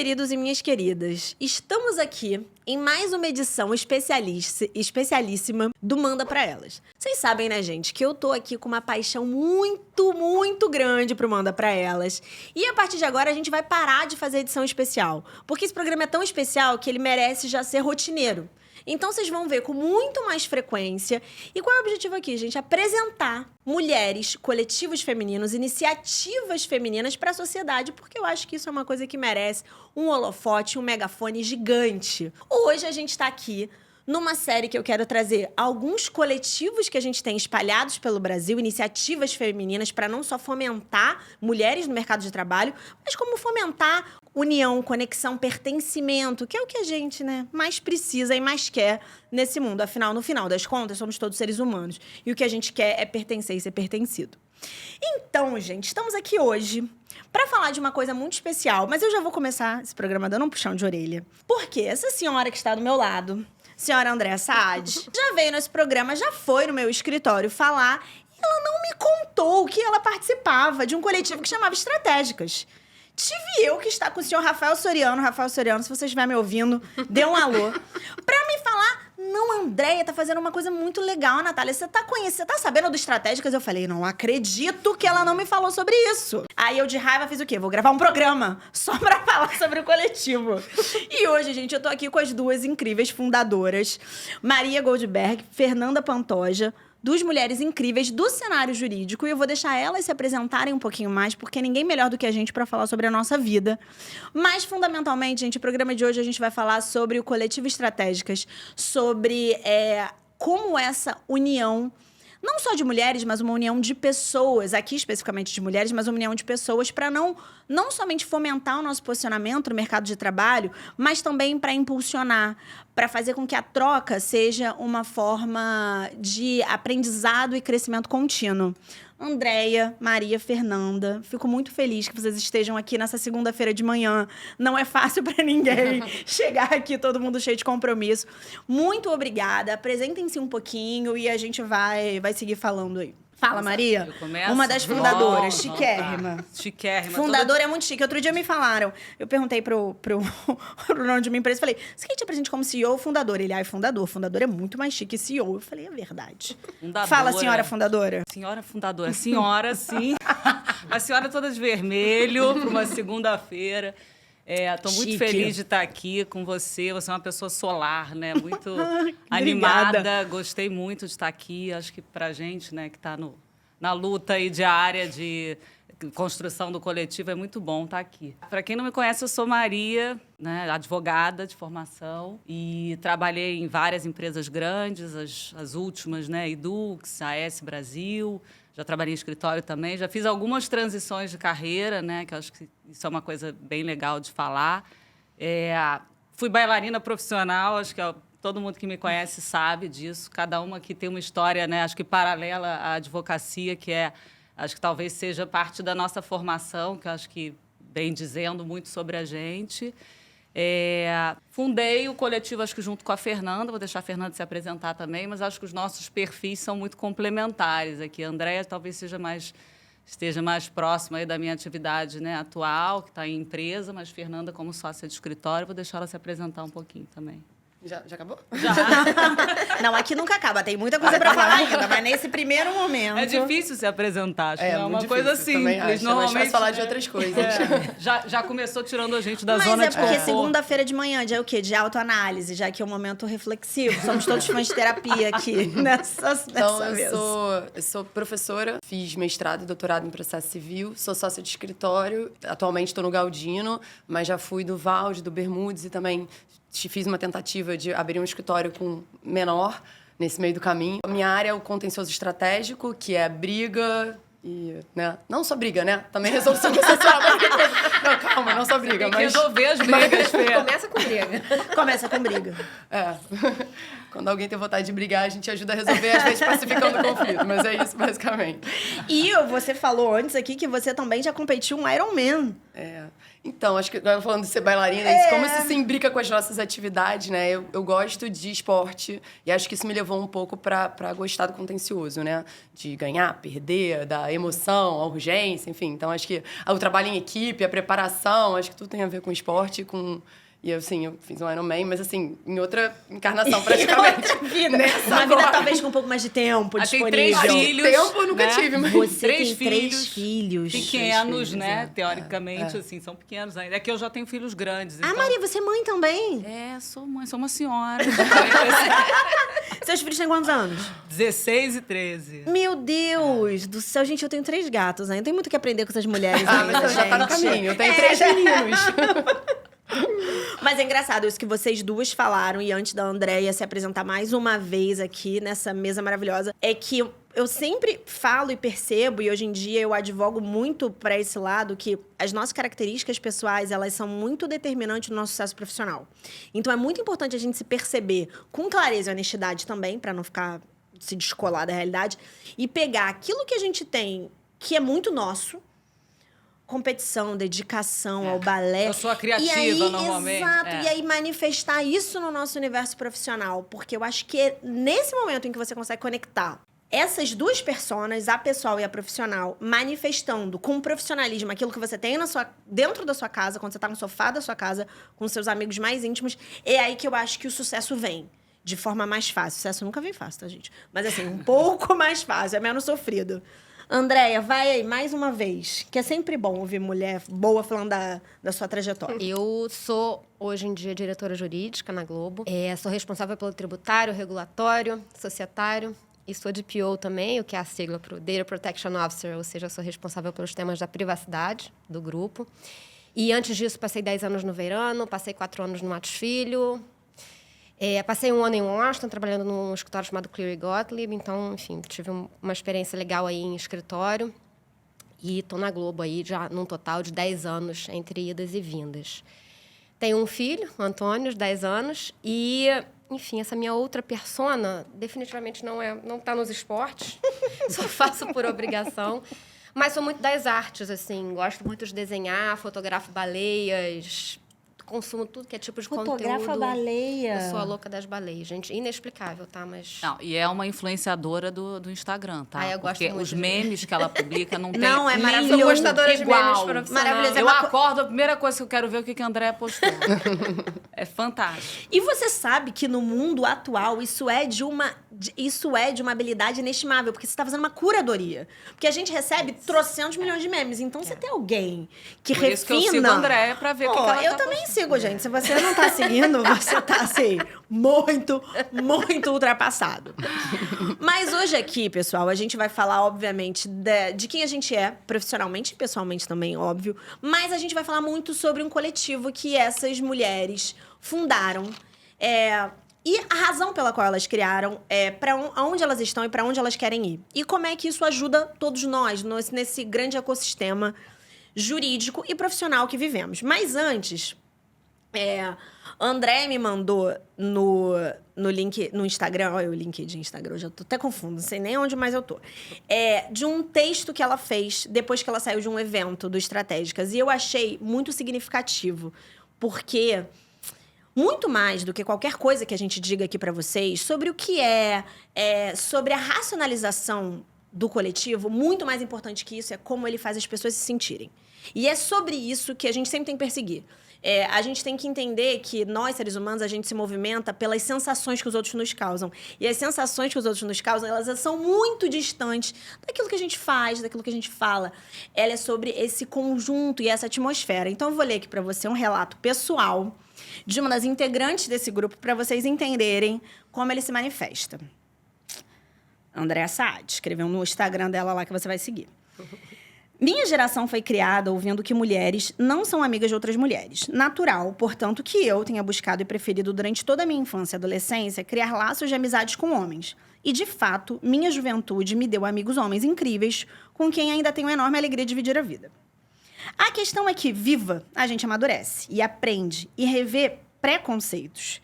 queridos e minhas queridas, estamos aqui em mais uma edição especialíssima do Manda Pra Elas. Vocês sabem, né, gente, que eu tô aqui com uma paixão muito grande pro Manda Pra Elas. E a partir de agora a gente vai parar de fazer edição especial, porque esse programa é tão especial que ele merece já ser rotineiro. Então, vocês vão ver com muito mais frequência. E qual é o objetivo aqui, gente? Apresentar mulheres, coletivos femininos, iniciativas femininas para a sociedade, porque eu acho que isso é uma coisa que merece um holofote, um megafone gigante. Hoje a gente está aqui numa série que eu quero trazer alguns coletivos que a gente tem espalhados pelo Brasil, iniciativas femininas para não só fomentar mulheres no mercado de trabalho, mas como fomentar união, conexão, pertencimento, que é o que a gente, né, mais precisa e mais quer nesse mundo. Afinal, no final das contas, somos todos seres humanos. E o que a gente quer é pertencer e ser pertencido. Então, gente, estamos aqui hoje para falar de uma coisa muito especial, mas eu já vou começar esse programa dando um puxão de orelha. Porque essa senhora que está do meu lado, senhora Andréa Saad, já veio nesse programa, já foi no meu escritório falar, e ela não me contou que ela participava de um coletivo que chamava Estratégicas. Tive eu que estar com o senhor Rafael Soriano. Rafael Soriano, se você estiver me ouvindo, dê um alô. Pra me falar, não, Andréia tá fazendo uma coisa muito legal, Natália. Você tá sabendo do Estratégicas? Eu falei, não acredito que ela não me falou sobre isso. Aí eu de raiva fiz o quê? Vou gravar um programa só pra falar sobre o coletivo. E hoje, gente, eu tô aqui com as duas incríveis fundadoras. Maria Goldberg, Fernanda Pantoja, duas mulheres incríveis do cenário jurídico, e eu vou deixar elas se apresentarem um pouquinho mais, porque ninguém melhor do que a gente para falar sobre a nossa vida. Mas, fundamentalmente, gente, o programa de hoje a gente vai falar sobre o coletivo Estratégicas, sobre como essa união, não só de mulheres, mas uma união de pessoas, aqui especificamente de mulheres, mas uma união de pessoas para não somente fomentar o nosso posicionamento no mercado de trabalho, mas também para impulsionar, para fazer com que a troca seja uma forma de aprendizado e crescimento contínuo. Andréia, Maria, Fernanda, fico muito feliz que vocês estejam aqui nessa segunda-feira de manhã. Não é fácil para ninguém chegar aqui, todo mundo cheio de compromisso. Muito obrigada. Apresentem-se um pouquinho e a gente vai seguir falando aí. Fala, Maria. Uma das fundadoras, chiquérrima. Chiquérrima. Fundadora é muito chique. Outro dia me falaram, eu perguntei pro dono de uma empresa, falei, você quer te apresentar como CEO ou fundador? Ele, fundador. Fundador é muito mais chique que CEO. Eu falei, é verdade. Fundadora. Fala, senhora fundadora. Senhora fundadora. Senhora, sim. A senhora toda de vermelho para uma segunda-feira. Estou muito feliz de estar aqui com você. Você é uma pessoa solar, né? Muito animada. Gostei muito de estar aqui. Acho que para a gente, né, que está na luta aí diária de construção do coletivo, é muito bom estar aqui. Para quem não me conhece, eu sou Maria, né, advogada de formação, e trabalhei em várias empresas grandes, as últimas, né, Edux, AS Brasil. Já trabalhei em escritório também, já fiz algumas transições de carreira, né, que eu acho que isso é uma coisa bem legal de falar. Fui bailarina profissional, acho que todo mundo que me conhece sabe disso. Cada uma aqui tem uma história, né, acho que paralela à advocacia, que acho que talvez seja parte da nossa formação, que eu acho que vem dizendo muito sobre a gente. Fundei o coletivo, acho que junto com a Fernanda, vou deixar a Fernanda se apresentar também, mas acho que os nossos perfis são muito complementares aqui. A Andréia talvez esteja mais próxima aí da minha atividade, né, atual, que está em empresa, mas Fernanda, como sócia de escritório, vou deixar ela se apresentar um pouquinho também. Já acabou? Já. Não, aqui nunca acaba. Tem muita coisa para falar ainda, mas nesse primeiro momento... É difícil se apresentar, acho que não é uma difícil, coisa simples. Normalmente mais falar de outras coisas. Já começou tirando a gente da zona de conforto. Mas é porque segunda-feira de manhã já é o quê? De autoanálise, já que é um momento reflexivo. Somos todos fãs de terapia aqui nessa vez. Eu sou professora, fiz mestrado e doutorado em processo civil, sou sócia de escritório, atualmente estou no Galdino, mas já fui do Valde, do Bermudes, e também fiz uma tentativa de abrir um escritório com menor nesse meio do caminho. A minha área é o contencioso estratégico, que é briga e, né? Não só briga, né? Também resolução processual. Não, calma, não só briga. Tem que resolver as brigas, Fê. Começa com briga. Começa com briga. Quando alguém tem vontade de brigar, a gente ajuda a resolver, às vezes pacificando o conflito. Mas é isso, basicamente. E você falou antes aqui que você também já competiu um Ironman. Então, acho que agora falando de ser bailarina, como isso se imbrica com as nossas atividades, né? Eu gosto de esporte e acho que isso me levou um pouco para gostar do contencioso, né? De ganhar, perder, da a emoção, a urgência, enfim. Então, acho que o trabalho em equipe, a preparação, acho que tudo tem a ver com esporte, E, assim, eu fiz um Ironman, mas, assim, em outra encarnação, praticamente. Outra vida. Nessa Uma vida agora. talvez com um pouco mais de tempo Tem disponível. 3 filhos. Tempo eu nunca né? tive, mas... Você Três tem 3 filhos. Pequenos, filhos, né? é. Teoricamente, assim, são pequenos ainda. É que eu já tenho filhos grandes. Ah, então... Maria, você é mãe também? É, sou mãe, sou uma senhora. Seus filhos têm quantos anos? 16 e 13. Meu Deus do céu, gente, eu tenho 3 gatos ainda. Tem muito que aprender com essas mulheres Ah, ainda, mas já tá no gente. caminho. Eu tenho 3 meninos. Mas é engraçado isso que vocês duas falaram, e antes da Andréia se apresentar mais uma vez aqui nessa mesa maravilhosa, é que eu sempre falo e percebo, e hoje em dia eu advogo muito para esse lado, que as nossas características pessoais, elas são muito determinantes no nosso sucesso profissional. Então é muito importante a gente se perceber com clareza e honestidade também, para não ficar se descolar da realidade, e pegar aquilo que a gente tem, que é muito nosso, competição, dedicação ao balé. Eu sou a criativa, e aí, normalmente. Exato. É. E aí manifestar isso no nosso universo profissional. Porque eu acho que é nesse momento em que você consegue conectar essas duas personas, a pessoal e a profissional, manifestando com profissionalismo aquilo que você tem dentro da sua casa, quando você tá no sofá da sua casa, com seus amigos mais íntimos, é aí que eu acho que o sucesso vem. De forma mais fácil. O sucesso nunca vem fácil, tá, gente? Mas assim, um pouco mais fácil, é menos sofrido. Andréia, vai aí, mais uma vez. Que é sempre bom ouvir mulher boa falando da sua trajetória. Eu sou, hoje em dia, diretora jurídica na Globo. Sou responsável pelo tributário, regulatório, societário. E sou DPO também, o que é a sigla para o Data Protection Officer, ou seja, sou responsável pelos temas da privacidade do grupo. E antes disso, passei 10 anos no Veirano, passei 4 anos no Matos Filho. Passei 1 ano em Washington, trabalhando num escritório chamado Cleary Gottlieb. Então, enfim, tive uma experiência legal aí em escritório. E estou na Globo aí já num total de 10 anos, entre idas e vindas. Tenho um filho, o Antônio, de 10 anos. E, enfim, essa minha outra persona definitivamente não está nos esportes. Só faço por obrigação. Mas sou muito das artes, assim. Gosto muito de desenhar, fotografo baleias... Consumo tudo que é tipo de Fotografa conteúdo. baleia. Eu sou a louca das baleias, gente. Inexplicável, tá? Mas... Não, e é uma influenciadora do Instagram, tá? Eu gosto Porque muito os de memes que ela publica não tem Não, é nenhum maravilhoso. Sou gostadora de igual. memes profissionais. Maravilhoso. Eu acordo, a primeira coisa que eu quero ver é o que a Andréia postou. É fantástico. E você sabe que no mundo atual isso é de uma habilidade inestimável, porque você está fazendo uma curadoria. Porque a gente recebe trocentos milhões de memes. Então, você tem alguém que Por refina... isso que eu sigo a Andréia pra ver o que ela Eu tá também postando. sigo, gente. Se você não tá seguindo, você tá, assim, muito, muito ultrapassado. Mas hoje aqui, pessoal, a gente vai falar, obviamente, de quem a gente é, profissionalmente e pessoalmente também, óbvio. Mas a gente vai falar muito sobre um coletivo que essas mulheres fundaram. E a razão pela qual elas criaram, para onde elas estão e para onde elas querem ir. E como é que isso ajuda todos nós nesse grande ecossistema jurídico e profissional que vivemos. Mas antes, André me mandou no link, no Instagram, olha o link de Instagram, eu já tô até confuso, não sei nem onde mais eu tô. De um texto que ela fez depois que ela saiu de um evento do Estratégicas. E eu achei muito significativo, porque... muito mais do que qualquer coisa que a gente diga aqui para vocês sobre o que sobre a racionalização do coletivo, muito mais importante que isso é como ele faz as pessoas se sentirem. E é sobre isso que a gente sempre tem que perseguir. A gente tem que entender que nós, seres humanos, a gente se movimenta pelas sensações que os outros nos causam. E as sensações que os outros nos causam, elas são muito distantes daquilo que a gente faz, daquilo que a gente fala. Ela é sobre esse conjunto e essa atmosfera. Então, eu vou ler aqui para você um relato pessoal de uma das integrantes desse grupo para vocês entenderem como ele se manifesta. Andréa Saad escreveu no Instagram dela lá que você vai seguir. Minha geração foi criada ouvindo que mulheres não são amigas de outras mulheres. Natural, portanto, que eu tenha buscado e preferido durante toda a minha infância e adolescência criar laços de amizades com homens. E, de fato, minha juventude me deu amigos homens incríveis com quem ainda tenho enorme alegria de dividir a vida. A questão é que, viva, a gente amadurece e aprende e revê preconceitos.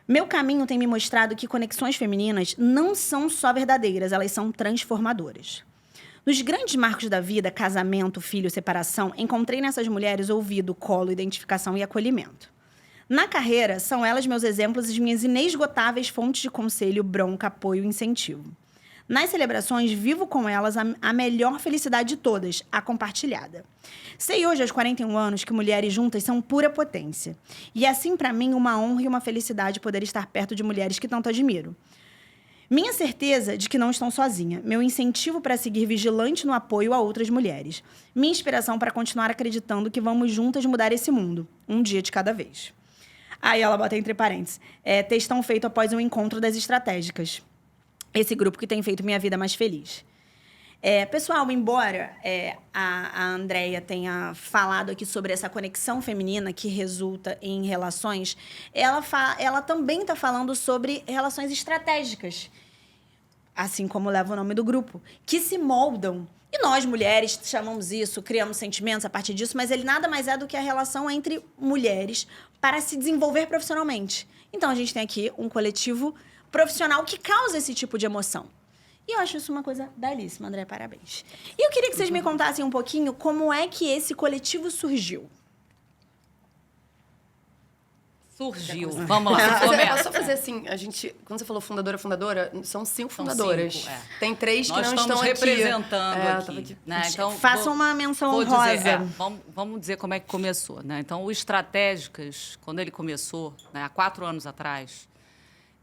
Meu caminho tem me mostrado que conexões femininas não são só verdadeiras, elas são transformadoras. Nos grandes marcos da vida, casamento, filho, separação, encontrei nessas mulheres ouvido, colo, identificação e acolhimento. Na carreira, são elas meus exemplos e minhas inesgotáveis fontes de conselho, bronca, apoio e incentivo. Nas celebrações, vivo com elas a melhor felicidade de todas, a compartilhada. Sei hoje, aos 41 anos, que mulheres juntas são pura potência. E assim, para mim, uma honra e uma felicidade poder estar perto de mulheres que tanto admiro. Minha certeza de que não estão sozinha, meu incentivo para seguir vigilante no apoio a outras mulheres. Minha inspiração para continuar acreditando que vamos juntas mudar esse mundo, um dia de cada vez. Aí ela bota entre parênteses, textão feito após um encontro das estratégicas. Esse grupo que tem feito minha vida mais feliz. Pessoal, embora a Andrea tenha falado aqui sobre essa conexão feminina que resulta em relações, ela também está falando sobre relações estratégicas, assim como leva o nome do grupo, que se moldam. E nós, mulheres, chamamos isso, criamos sentimentos a partir disso, mas ele nada mais é do que a relação entre mulheres para se desenvolver profissionalmente. Então, a gente tem aqui um coletivo profissional que causa esse tipo de emoção. E eu acho isso uma coisa belíssima, André, parabéns. E eu queria que vocês me contassem um pouquinho como é que esse coletivo surgiu. Surgiu. Vamos lá. Posso só fazer assim, quando você falou fundadora, são 5 fundadoras. 5, Tem 3 que nós não estão representando aqui. Né? Então, Façam uma menção honrosa. Vamos dizer como é que começou. Né? Então, o Estratégicas, quando ele começou, né, há 4 anos atrás,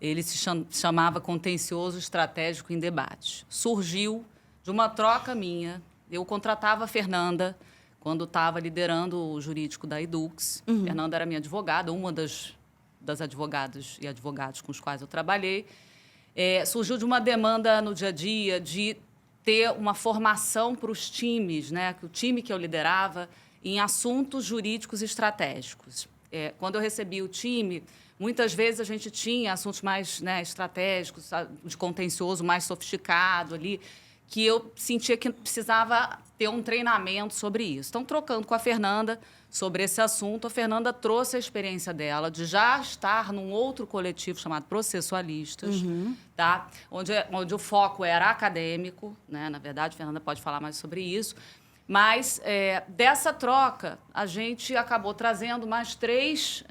ele se chamava Contencioso Estratégico em Debate. Surgiu de uma troca minha. Eu contratava a Fernanda quando estava liderando o jurídico da Edux. Fernanda era minha advogada, uma das advogadas e advogados com os quais eu trabalhei. Surgiu de uma demanda no dia a dia de ter uma formação para os times, né? O time que eu liderava, em assuntos jurídicos estratégicos. Quando eu recebi o time, muitas vezes a gente tinha assuntos mais, né, estratégicos, de contencioso mais sofisticado ali, que eu sentia que precisava ter um treinamento sobre isso. Então, trocando com a Fernanda sobre esse assunto, a Fernanda trouxe a experiência dela de já estar num outro coletivo chamado Processualistas, tá? onde o foco era acadêmico, né? Na verdade, a Fernanda pode falar mais sobre isso. Mas, dessa troca, a gente acabou trazendo mais 3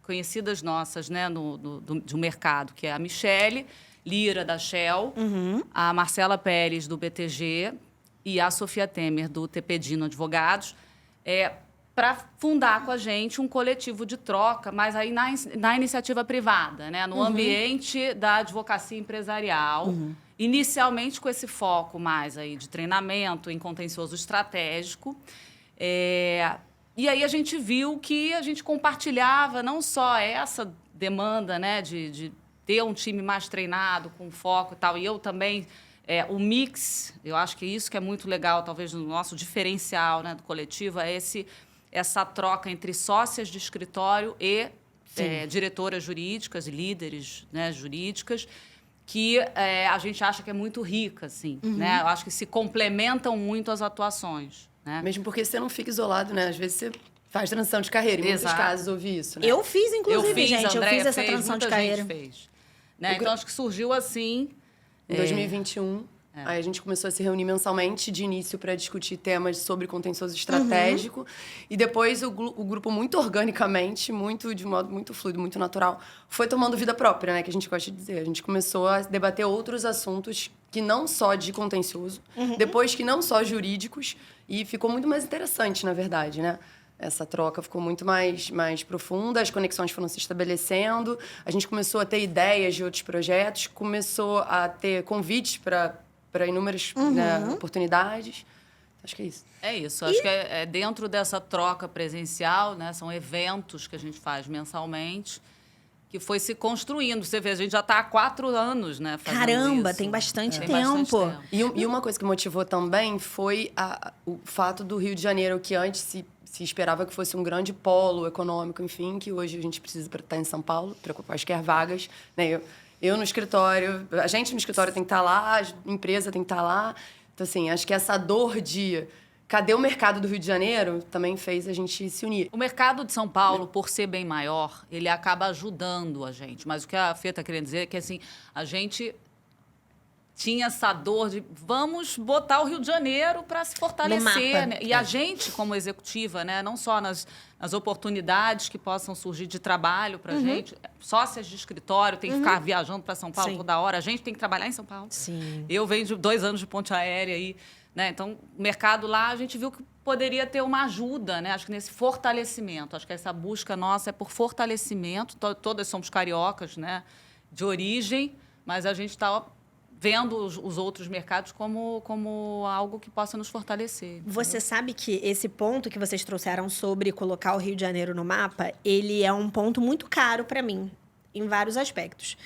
conhecidas nossas, né, do mercado, que é a Michele Lira, da Shell, a Marcela Pérez, do BTG, e a Sofia Temer, do TPDino Advogados, para fundar com a gente um coletivo de troca, mas aí na iniciativa privada, né, no ambiente da advocacia empresarial, inicialmente com esse foco mais aí de treinamento em contencioso estratégico. E aí a gente viu que a gente compartilhava não só essa demanda, né, de ter um time mais treinado, com foco e tal, e eu também, o mix, eu acho que isso que é muito legal, talvez, no nosso diferencial, né, do coletivo, essa troca entre sócias de escritório e diretoras jurídicas e líderes, né, jurídicas, que a gente acha que é muito rica, assim, né? Eu acho que se complementam muito as atuações. Né? Mesmo porque você não fica isolado, né? Às vezes você faz transição de carreira. Em muitos casos ouvi isso, né? Eu fiz, inclusive, gente. Eu fiz essa fez, transição de muita carreira. Gente fez. Né? Então, acho que surgiu assim... Em 2021, aí a gente começou a se reunir mensalmente de início para discutir temas sobre contencioso estratégico. E depois o grupo, muito organicamente, de modo muito fluido, muito natural, foi tomando vida própria, né? Que a gente gosta de dizer. A gente começou a debater outros assuntos que não só de contencioso, depois que não só jurídicos, e ficou muito mais interessante, na verdade, né? Essa troca ficou muito mais profunda, as conexões foram se estabelecendo, a gente começou a ter ideias de outros projetos, começou a ter convites para inúmeras, né, oportunidades. Acho que é isso. É isso. Acho que dentro dessa troca presencial, né, são eventos que a gente faz mensalmente, que foi se construindo. Você vê, a gente já está há 4 anos, né, fazendo Caramba, isso. tem bastante Tem tempo. bastante tempo. E uma coisa que motivou também foi o fato do Rio de Janeiro, que antes se esperava que fosse um grande polo econômico, enfim, que hoje a gente precisa para estar em São Paulo, para quaisquer vagas. Né? Eu no escritório, a gente no escritório tem que estar lá, a empresa tem que estar lá. Então, assim, acho que essa dor de cadê o mercado do Rio de Janeiro também fez a gente se unir. O mercado de São Paulo, por ser bem maior, ele acaba ajudando a gente. Mas o que a Fê está querendo dizer é que, assim, a gente tinha essa dor de vamos botar o Rio de Janeiro para se fortalecer, né? E a gente, como executiva, né, não só nas oportunidades que possam surgir de trabalho para gente, sócias de escritório, tem que ficar viajando para São Paulo toda hora, a gente tem que trabalhar em São Paulo. Sim. Eu venho de 2 anos de ponte aérea aí, né? Então, o mercado lá, a gente viu que poderia ter uma ajuda, né? Acho que nesse fortalecimento. Acho que essa busca nossa é por fortalecimento. Todas somos cariocas, né? De origem, mas a gente está vendo os outros mercados como algo que possa nos fortalecer. Você sabe que esse ponto que vocês trouxeram sobre colocar o Rio de Janeiro no mapa, ele é um ponto muito caro para mim, em vários aspectos.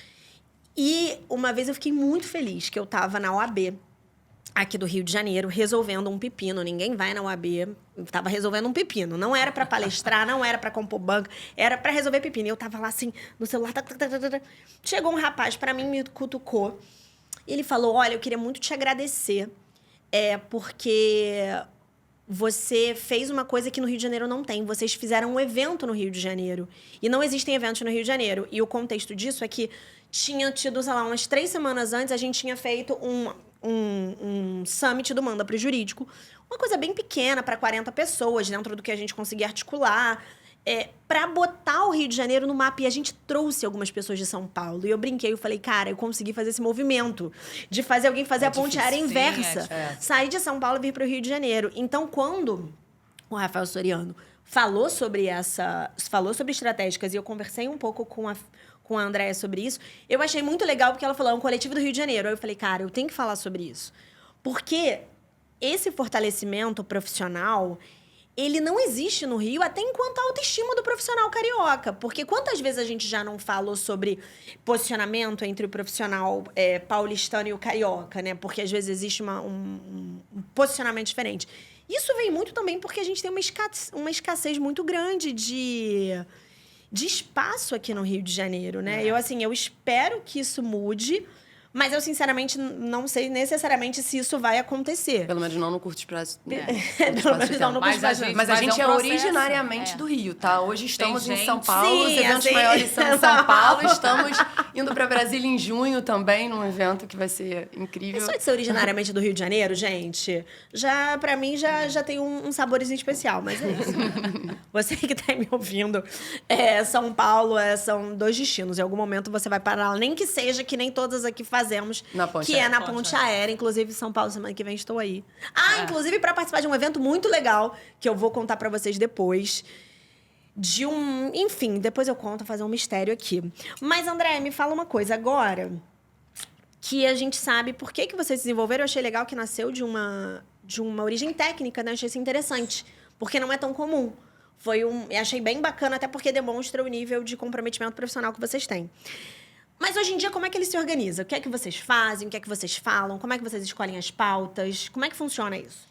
E uma vez eu fiquei muito feliz que eu estava na OAB, aqui do Rio de Janeiro, resolvendo um pepino. Ninguém vai na OAB, eu tava resolvendo um pepino. Não era para palestrar, não era para compor banco, era para resolver pepino. E eu tava lá assim, no celular. Chegou um rapaz para mim, me cutucou. E ele falou, olha, eu queria muito te agradecer, porque você fez uma coisa que no Rio de Janeiro não tem. Vocês fizeram um evento no Rio de Janeiro. E não existem eventos no Rio de Janeiro. E o contexto disso é que tinha tido, sei lá, umas 3 semanas antes, a gente tinha feito um summit do Manda pro Jurídico. Uma coisa bem pequena, para 40 pessoas, dentro do que a gente conseguia articular. Para botar o Rio de Janeiro no mapa. E a gente trouxe algumas pessoas de São Paulo. E eu brinquei, eu falei, cara, eu consegui fazer esse movimento de fazer alguém fazer a ponte aérea inversa. Sair de São Paulo e vir para o Rio de Janeiro. Então, quando o Rafael Soriano falou sobre estratégicas, e eu conversei um pouco com a Andréia sobre isso, eu achei muito legal, porque ela falou, é um coletivo do Rio de Janeiro. Aí eu falei, cara, eu tenho que falar sobre isso. Porque esse fortalecimento profissional, ele não existe no Rio, até enquanto a autoestima do profissional carioca. Porque quantas vezes a gente já não falou sobre posicionamento entre o profissional paulistano e o carioca, né? Porque às vezes existe um posicionamento diferente. Isso vem muito também porque a gente tem uma escassez muito grande de espaço aqui no Rio de Janeiro, né? Eu espero que isso mude, mas eu, sinceramente, não sei necessariamente se isso vai acontecer. Pelo menos não no curto prazo. Pelo menos não no curto prazo. Mas a gente é originariamente do Rio, tá? Hoje estamos em São Paulo, os eventos maiores são em São Paulo. Estamos indo para Brasília em junho também, num evento que vai ser incrível. Só de ser originariamente do Rio de Janeiro, gente, para mim, já tem um saborzinho especial, mas é isso. Você que tá me ouvindo, São Paulo são 2 destinos. Em algum momento você vai parar lá, nem que seja que nem todas aqui fazemos, que é na Ponte Aérea. Inclusive, São Paulo, semana que vem, estou aí. Inclusive, para participar de um evento muito legal, que eu vou contar para vocês depois. Enfim, depois eu conto, fazer um mistério aqui. Mas, André, me fala uma coisa. Agora que a gente sabe por que vocês desenvolveram, eu achei legal que nasceu de uma origem técnica, né? Eu achei isso interessante, porque não é tão comum. Eu achei bem bacana, até porque demonstra o nível de comprometimento profissional que vocês têm. Mas hoje em dia, como é que ele se organiza? O que é que vocês fazem? O que é que vocês falam? Como é que vocês escolhem as pautas? Como é que funciona isso?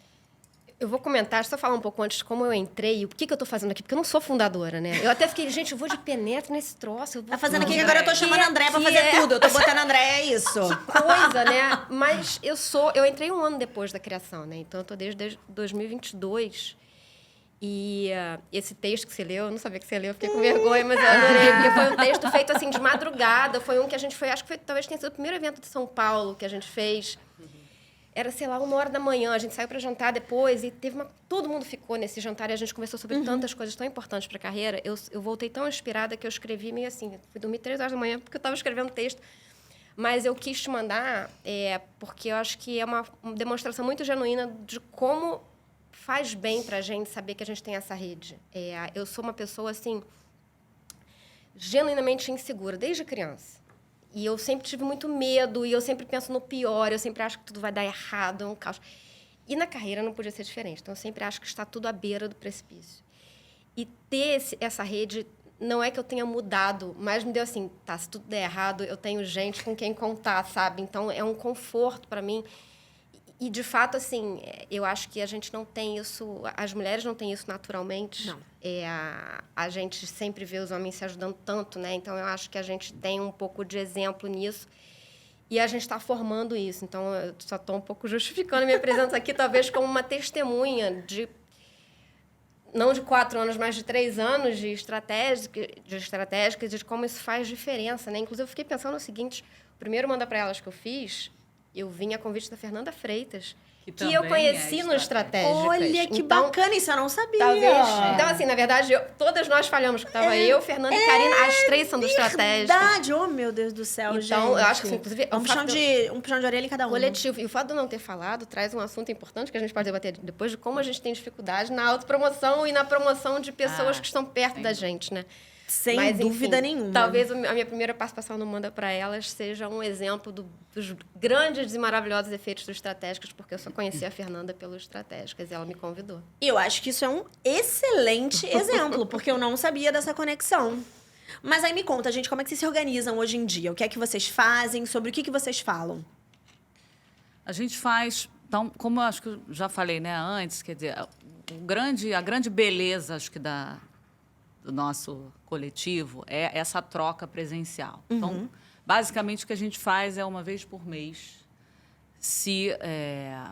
Eu vou comentar, só falar um pouco antes de como eu entrei, o que eu tô fazendo aqui, porque eu não sou fundadora, né? Eu até fiquei, gente, eu vou de penetra nesse troço. Tá fazendo aqui que agora eu tô chamando a André pra fazer tudo. Eu tô botando a André, é isso. Coisa, né? Mas eu entrei 1 ano depois da criação, né? Então, eu tô desde 2022. E esse texto que você leu, eu não sabia que você leu, eu fiquei com vergonha, mas eu adorei, porque foi um texto feito assim de madrugada, foi um que a gente foi, acho que talvez tenha sido o primeiro evento de São Paulo que a gente fez. Era, sei lá, 1h da manhã, a gente saiu para jantar depois e todo mundo ficou nesse jantar e a gente conversou sobre tantas coisas tão importantes para a carreira. Eu voltei tão inspirada que eu escrevi meio assim, fui dormir 3h porque eu estava escrevendo texto. Mas eu quis te mandar porque eu acho que é uma demonstração muito genuína de como faz bem pra gente saber que a gente tem essa rede. Eu sou uma pessoa, assim, genuinamente insegura, desde criança. E eu sempre tive muito medo, e eu sempre penso no pior, eu sempre acho que tudo vai dar errado, é um caos. E na carreira não podia ser diferente. Então, eu sempre acho que está tudo à beira do precipício. E ter essa rede, não é que eu tenha mudado, mas me deu assim, se tudo der errado, eu tenho gente com quem contar, sabe? Então, é um conforto para mim. E, de fato, assim, eu acho que a gente não tem isso... As mulheres não têm isso naturalmente. Não. A gente sempre vê os homens se ajudando tanto, né? Então, eu acho que a gente tem um pouco de exemplo nisso. E a gente está formando isso. Então, eu só estou um pouco justificando a minha presença aqui, talvez como uma testemunha de... Não de 4 anos, mas de 3 anos de estratégicas, de como isso faz diferença, né? Inclusive, eu fiquei pensando no seguinte... O primeiro Manda para Elas que eu fiz... Eu vim a convite da Fernanda Freitas, que também eu conheci é no Estratégicas. Olha, que Então, bacana, isso eu não sabia. talvez. Então, assim, na verdade, todas nós falhamos. Que tava eu, Fernanda e Karina, as três são do Estratégicas. Verdade, oh meu Deus do céu, gente. Então, eu acho que, inclusive, um puxão de orelha em cada um. coletivo. E o fato de eu não ter falado traz um assunto importante que a gente pode debater depois, de como a gente tem dificuldade na autopromoção e na promoção de pessoas que estão perto da gente, né? Sem Mas, dúvida enfim, nenhuma. Talvez a minha primeira participação no Manda para Elas seja um exemplo dos grandes e maravilhosos efeitos do Estratégicas, porque eu só conhecia a Fernanda pelo Estratégicas e ela me convidou. E eu acho que isso é um excelente exemplo, porque eu não sabia dessa conexão. Mas aí me conta, gente, como é que vocês se organizam hoje em dia? O que é que vocês fazem? Sobre o que vocês falam? A gente faz, então, como eu acho que eu já falei, né, antes, quer dizer, a grande beleza, acho que do nosso coletivo é essa troca presencial. Então, basicamente, o que a gente faz é uma vez por mês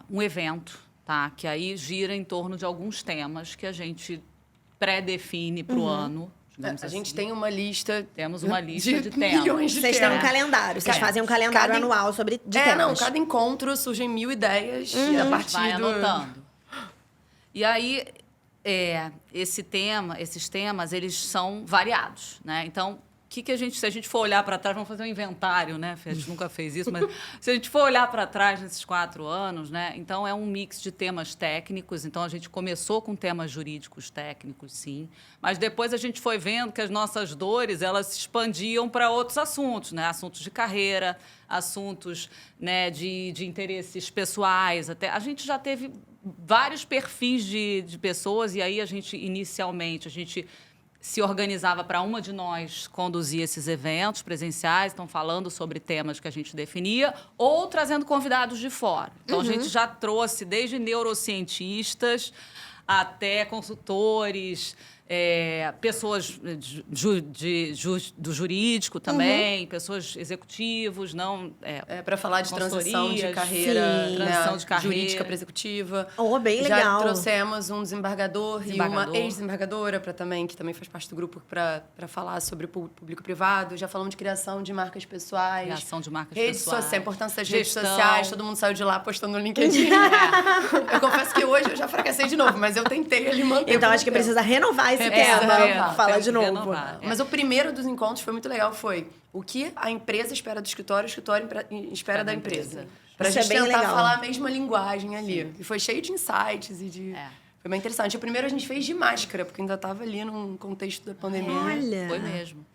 um evento, tá? Que aí gira em torno de alguns temas que a gente pré-define para o ano. A gente tem uma lista. Temos uma lista de temas. Milhões de Vocês temas. têm um calendário, vocês fazem um calendário anual sobre temas. Não, cada encontro surgem 1000 ideias e a partir Vai anotando. E aí, esses temas, eles são variados, né? Então, se a gente for olhar para trás, vamos fazer um inventário, né? A gente nunca fez isso, mas se a gente for olhar para trás nesses 4 anos, né? Então, é um mix de temas técnicos. Então, a gente começou com temas jurídicos técnicos, sim. Mas depois a gente foi vendo que as nossas dores, elas se expandiam para outros assuntos, né? Assuntos de carreira, assuntos, né, de interesses pessoais. Até. A gente já teve vários perfis de pessoas e aí inicialmente, a gente se organizava para uma de nós conduzir esses eventos presenciais, estão falando sobre temas que a gente definia, ou trazendo convidados de fora. Então, a gente já trouxe desde neurocientistas até consultores, pessoas do jurídico também, pessoas executivos, não... para falar de transição de carreira, sim, transição de carreira. Jurídica para executiva. Bem Já legal. trouxemos um desembargador e uma ex-desembargadora que também faz parte do grupo para falar sobre o público-privado. Já falamos de criação de marcas pessoais. Criação de marcas redes pessoais. sociais, a importância das Gestão. redes sociais. Todo mundo saiu de lá postando no LinkedIn. Eu confesso que hoje eu já fracassei de novo, mas eu tentei ali manter. Então, acho que precisa renovar esse tema. Fala de novo. Mas o primeiro dos encontros foi muito legal, foi o que a empresa espera do escritório, o escritório espera da empresa. Pra Isso é gente bem tentar legal. falar a mesma linguagem ali. Sim. E foi cheio de insights e de... Foi bem interessante. O primeiro a gente fez de máscara, porque ainda estava ali num contexto da pandemia. Olha! Foi mesmo.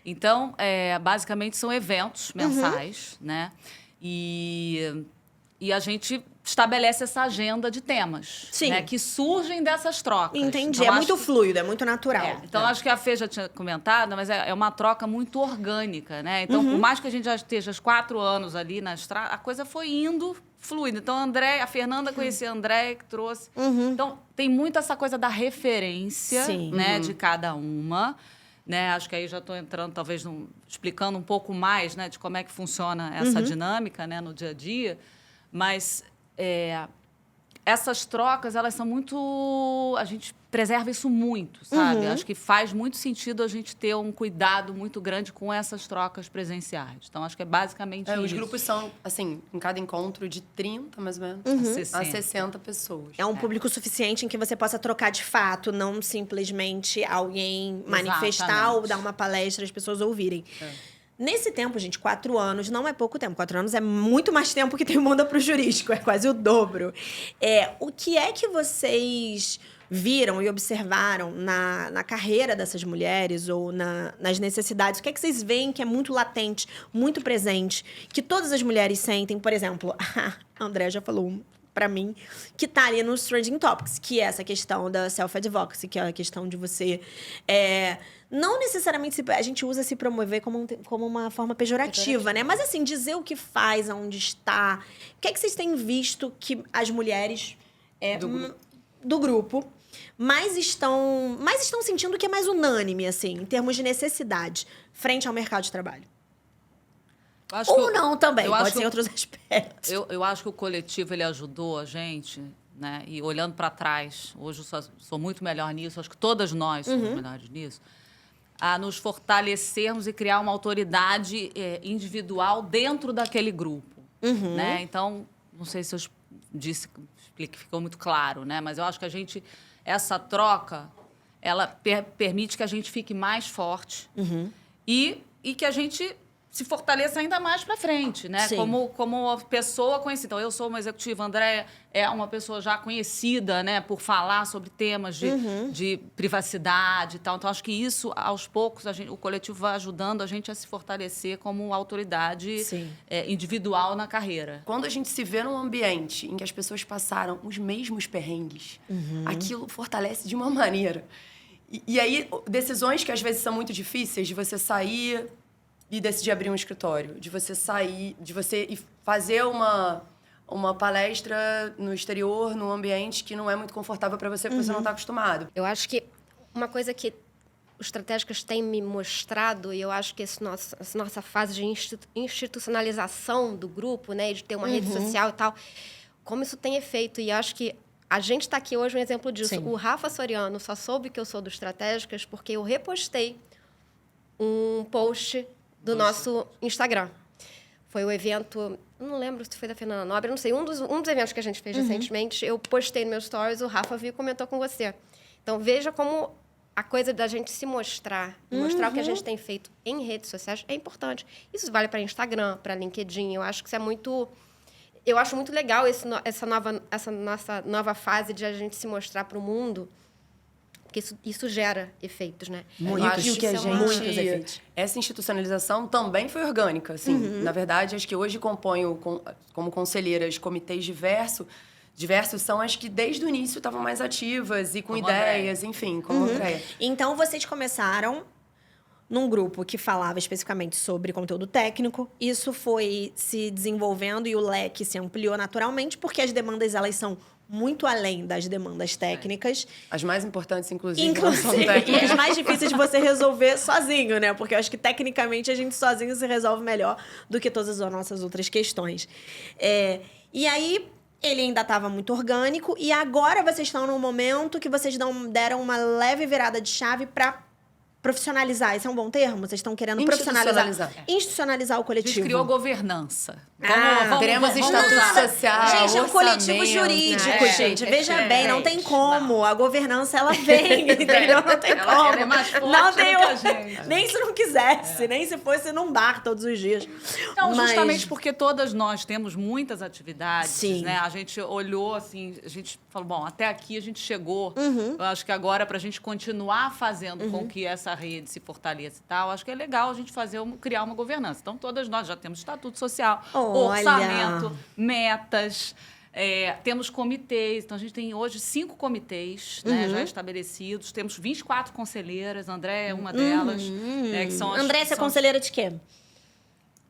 Então, basicamente, são eventos mensais, né? E a gente estabelece essa agenda de temas, né, que surgem dessas trocas. Entendi. Então, É muito fluido, é muito natural. Então, acho que a Fê já tinha comentado, mas é uma troca muito orgânica, né? Então, por mais que a gente já esteja os 4 anos ali na estrada, a coisa foi indo fluindo. Então, a Fernanda conhecia a Andréia, que trouxe. Então, tem muito essa coisa da referência, né, de cada uma. Né? Acho que aí já estou entrando, talvez, explicando um pouco mais, né, de como é que funciona essa dinâmica, né, no dia a dia. Mas essas trocas, elas são muito... A gente preserva isso muito, sabe? Acho que faz muito sentido a gente ter um cuidado muito grande com essas trocas presenciais. Então, acho que é basicamente isso. Os grupos são, assim, em cada encontro, de 30, mais ou menos, a 60 pessoas. É um público suficiente em que você possa trocar de fato, não simplesmente alguém manifestar ou dar uma palestra e as pessoas ouvirem. Nesse tempo, gente, 4 anos não é pouco tempo. 4 anos é muito mais tempo que tem o Manda pro Jurídico, é quase o dobro. O que é que vocês viram e observaram na carreira dessas mulheres ou nas necessidades? O que é que vocês veem que é muito latente, muito presente, que todas as mulheres sentem? Por exemplo, a Andréia já falou para mim, que tá ali nos Trending Topics, que é essa questão da self-advocacy, que é a questão de você... não necessariamente a gente usa se promover como uma forma pejorativa, né? Mas, assim, dizer o que faz, aonde está. O que é que vocês têm visto que as mulheres do grupo mais estão sentindo que é mais unânime, assim, em termos de necessidade, frente ao mercado de trabalho? Ou não também, pode ser em outros aspectos. Eu acho que o coletivo, ele ajudou a gente, né? E olhando para trás, hoje eu sou muito melhor nisso, acho que todas nós somos melhores nisso, a nos fortalecermos e criar uma autoridade individual dentro daquele grupo. né? Então, não sei se eu expliquei, ficou muito claro, né? Mas eu acho que essa troca, ela permite que a gente fique mais forte e que a gente se fortaleça ainda mais para frente, né? Sim. Como pessoa conhecida. Então, eu sou uma executiva, André é uma pessoa já conhecida, né? Por falar sobre temas de privacidade e tal. Então, acho que isso, aos poucos, o coletivo vai ajudando a gente a se fortalecer como autoridade individual na carreira. Quando a gente se vê num ambiente em que as pessoas passaram os mesmos perrengues, aquilo fortalece de uma maneira. E aí, decisões que às vezes são muito difíceis, de você sair e decidir abrir um escritório, de você sair, de você ir fazer uma palestra no exterior, num ambiente que não é muito confortável para você, porque você não está acostumado. Eu acho que uma coisa que os estratégicos têm me mostrado, e eu acho que essa nossa fase de institucionalização do grupo, né, de ter uma rede social e tal, como isso tem efeito. E eu acho que a gente está aqui hoje um exemplo disso. Sim. O Rafa Soriano só soube que eu sou do Estratégicas porque eu repostei um post do nosso Instagram. Foi o evento, não lembro se foi da Fernanda Nobre, não sei, um dos eventos que a gente fez recentemente, eu postei no meu stories, o Rafa viu e comentou com você. Então, veja como a coisa da gente se mostrar, mostrar o que a gente tem feito em redes sociais é importante. Isso vale para Instagram, para LinkedIn, eu acho que isso é muito... Eu acho muito legal essa nossa nova fase de a gente se mostrar para o mundo, porque isso gera efeitos, né? Muitos efeitos. Essa institucionalização também foi orgânica, assim. Na verdade, as que hoje compõem como conselheiras comitês diversos são as que desde o início estavam mais ativas e com Como ideias, enfim, como a Andréia. Então, vocês começaram num grupo que falava especificamente sobre conteúdo técnico. Isso foi se desenvolvendo e o leque se ampliou naturalmente, porque as demandas, elas são muito além das demandas técnicas. As mais importantes, inclusive não são E técnicas. as mais difíceis de você resolver sozinho, né? Porque eu acho que, tecnicamente, a gente sozinho se resolve melhor do que todas as nossas outras questões. E aí, ele ainda estava muito orgânico. E agora vocês estão num momento que vocês deram uma leve virada de chave para profissionalizar. Esse é um bom termo? Vocês estão querendo institucionalizar o A coletivo. gente criou governança. Teremos estatuto usar. social, Gente, é um coletivo orçamento. jurídico, gente. Veja diferente. bem, não tem como. A governança, ela vem, entendeu? Não tem como. Ela é mais forte não do tem que a gente. Nem se não quisesse, nem se fosse num bar todos os dias. Não, Mas- justamente porque todas nós temos muitas atividades, Sim. né? A gente olhou assim, a gente falou, bom, até aqui a gente chegou. Eu acho que agora, para a gente continuar fazendo com que essa rede se fortaleça e tal, acho que é legal a gente criar uma governança. Então, todas nós já temos estatuto social, Olha. orçamento, metas. Temos comitês, então a gente tem hoje 5 comitês, né, já estabelecidos. Temos 24 conselheiras, André é uma delas. Que são as, André, você é são- conselheira de quê?